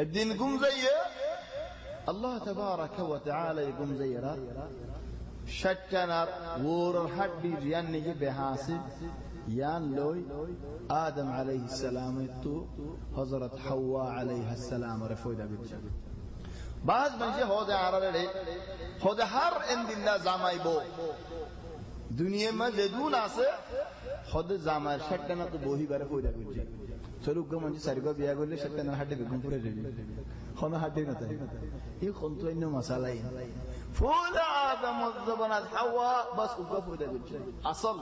একদিন ঘুম যাইয়ে আল্লাহ তাবারাকা ওয়া তাআলা ঘুম যাইরা শয়তানার ওর হাড্ডি রিয়ান নিয়ে বেহাসি ইয়ান লই আদম আলাইহিস সালাম তো হযরত হাওয়া আলাইহিস সালাম রে ফয়দা বিচ্ছা বাজ মানে হদে আরারে হদে হার ইনদিল্লাহ জামাইবো দুনিয়া মে যেদুন আছে হদে জামাই শয়তানা তো বহিবারে ফয়দা বিচ্ছা চলুক মানে সারিবা বিয়া করলে শয়তানের হাড্ডি বেগুন পুরে যাবে কোন হাড্ডি না তাই এই কোন তো ইন্ন মাসালাই فول آدم والزبنات حواء بس وقفوا ده بالشيء أصل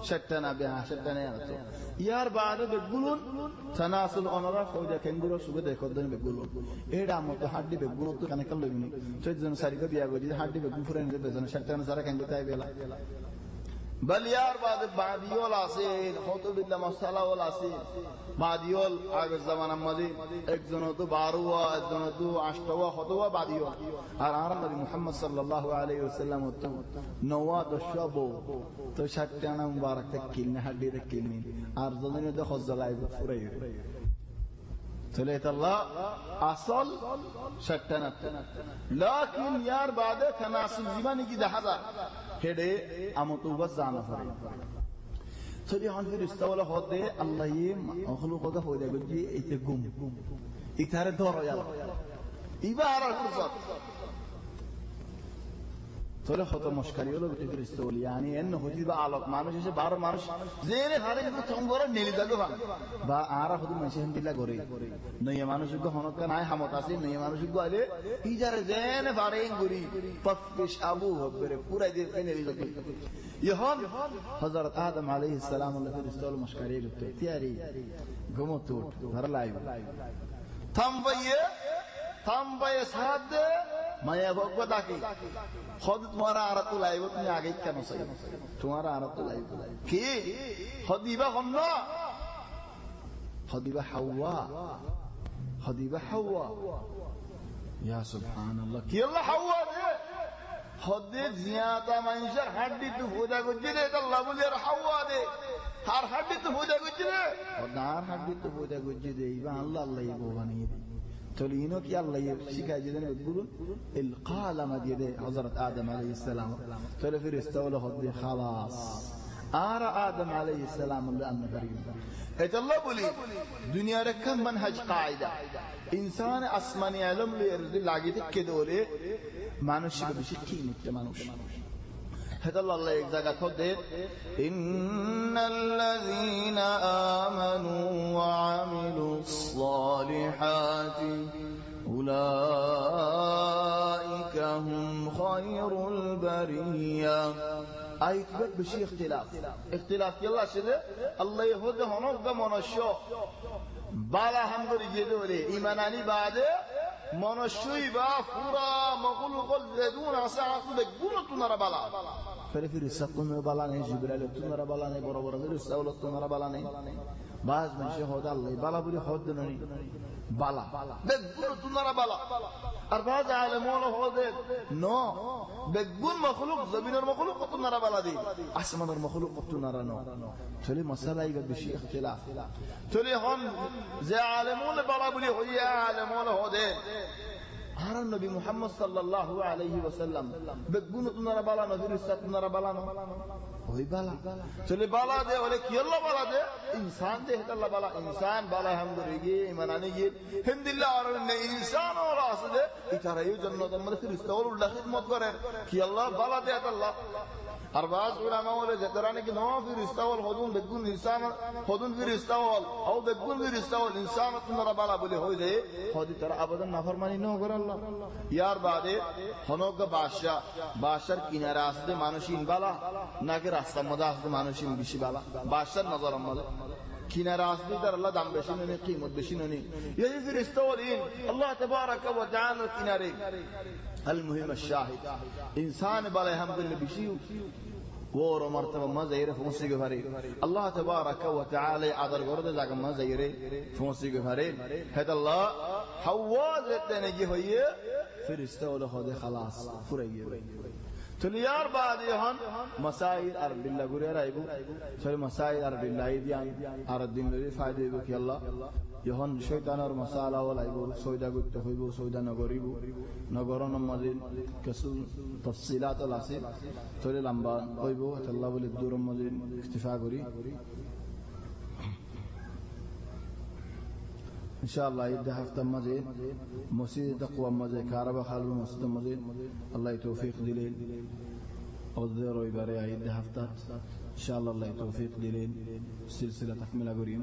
شتنا بها شتنا يارتو يار بعد بيقولون تناسل أنورا فوجا كنغورو سوبر ده كودن بيقولون إيه دامو تو حد بيقولون تو كان كله يمين شو جن ساريكا بياغو جي حد بيقولون فرن ده بزن شتنا سارا كنغو تاي بيلا بل يار بعد بعديول আসে خطو بالله مسالا ولا আসে بعديول আগের জামানা মধ্যে একজন তো 12 একজন তো 8 হতোয়া বাদিও আর নবী মুহাম্মদ সাল্লাল্লাহু আলাইহি ওয়াসাল্লাম তো 9 দশবো তো 60 মুবারক তাকিল না হাড্ডি তাকিল নি আর জমিনে তো খজলাই ফুরাই চলে আল্লাহ আসল শয়তানা লাকিন ইয়ার বাদে তানাসুল জীবনী কি দেখা যায় হেডে আমতো বাস জানা পড়ে চলি হন ফেরেশতা ওয়ালা হদে আল্লাহ ই মখলুক কা ফয়দা গজি এইতে গুম ইতারে ধরো ইয়া ইবার ফুরসত চলে কত মুশকিল হলো ফেরেশতা বলি yani এন হজিবা আলোক মানুষ এসে 12 মানুষ জেরে হারে কিন্তু চঙ্গরে নেলি দাগো বা আর হদি মেশিন দিলা করে নয় মানুষ গো হনকা নাই হামত আছে নয় মানুষ গো আলে ইজারে জেনে বারেন গুরি পফিশ আবু হবরে পুরা দিয়ে নেলি দাগো ইহন হযরত আদম আলাইহিস সালাম আল্লাহ ফেরেশতা মুশকিল হলো তৈরি ঘুমতো ঘর লাইব থামবায়ে সাদ মায়া ভগবতা কি खुद तुम्हारा आरत लाइव तुम आगे क्या न सही तुम्हारा आरत लाइव की खदीबा हमना खदीबा हवा या सुभान अल्लाह की अल्लाह हवा दे खदे जियादा मंशर हड्डी तो होदा गुजरे तो अल्लाह बोले हवा दे हर हड्डी तो होदा गुजरे और दार हड्डी तो होदा गुजरे इबा अल्लाह अल्लाह ये बोवानी تولينو كي الله يشيكا جدن يقولون القال ما دي حضرة آدم عليه السلام تولي في رستوله خدي خلاص آرى آدم عليه السلام لأنه بريم ايت الله بولي دنيا ركم منهج قاعدة إنسان أسماني علم ليرد لاغيتك كدولي مانوشي ببشي كيمت مانوش هذا الله एक जगह खुद दे إن الذين آمنوا وعملوا الصالحات أولئك هم خير البرية آية بشي اختلاف يلا شده الله يهود هنوك منشو بالا هم بريجدولي إيماناني بعده منشوي با فورا مخلوق الزدون عصاعة بقولة تنرى بالا فلفر السقم بالا نه جبريل تنرى بالا نه برابر من السولة تنرى بالا نه بعض من شهود الله بالا بلي خود نني بالا بقولة تنرى بالا أربعة عالمون هذا نو بقول مخلوق زمين المخلوق تنرى بالا دي أسمان المخلوق تنرى نو تولي مسألة يبقى بشيء اختلاف تولي هون زي عالمون بالا بلي هي عالمون هذا هذا النبي محمد صلى الله عليه وسلم بقول تنرى بالا نذير السات تنرى بالا نو وهي بالا تولي بالا ده ولا كيلا بالا ده إنسان ده هذا بالا إنسان بالا هم دريجي إيماناني جي هم دللا أرنه إنسان ولا أصله إتاريو جنة دمر في رستور الله خدمت كره كيلا بالا ده هذا الله أربعة علماء ولا ذكرانك نوع في رستوى الخدون بتكون إنسان خدون في رستوى أو بتكون في رستوى الإنسان تنرى بالا بولي هو ده خدي ترى أبدا نفرماني نو غير الله يار بعده هنوك باشر كينا راسته مانوشين بالا ناكر راستة مدافع مانوشين بيشي بالا باشر نظر أمده كينا راسته ترى الله دام بشينوني قيمة بشينوني يجي في رستوى الإن الله تبارك وتعالى كيناري المهم الشاهد إنسان بالا هم كل بيشيو وورو مرتبة ما زيره فمسي غفاري الله تبارك وتعالى عذر غرد زاك ما زيره فمسي غفاري هذا الله حواز تنجي هي فرشته ولا خده خلاص فريه تليار بعد يهان مسائل عرب الله غير رايبو سوري مسائل عرب الله يديان عرب دين لي فائدة بك الله يهان شيطان اور مسالا ولا يبو سويدا غت هيبو سويدا نغريبو نغرون مزين كسو تفصيلات الاسيب سوري لمبا هيبو الله ولي دور مزين اكتفاء غري إن شاء الله يده هفته مزين مسجد تقوى مزين كهرباء خالو مسجد مزين الله يتوفيق دليل أوذروا يباري يده هفته إن شاء الله يتوفيق دليل سلسلة تكمل قريم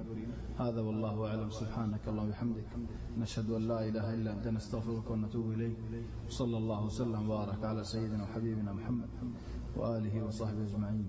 هذا والله أعلم سبحانك اللهم وبحمدك نشهد أن لا إله إلا أنت نستغفرك ونتوب إليك صلى الله وسلم وبارك على سيدنا وحبيبنا محمد وآله وصحبه أجمعين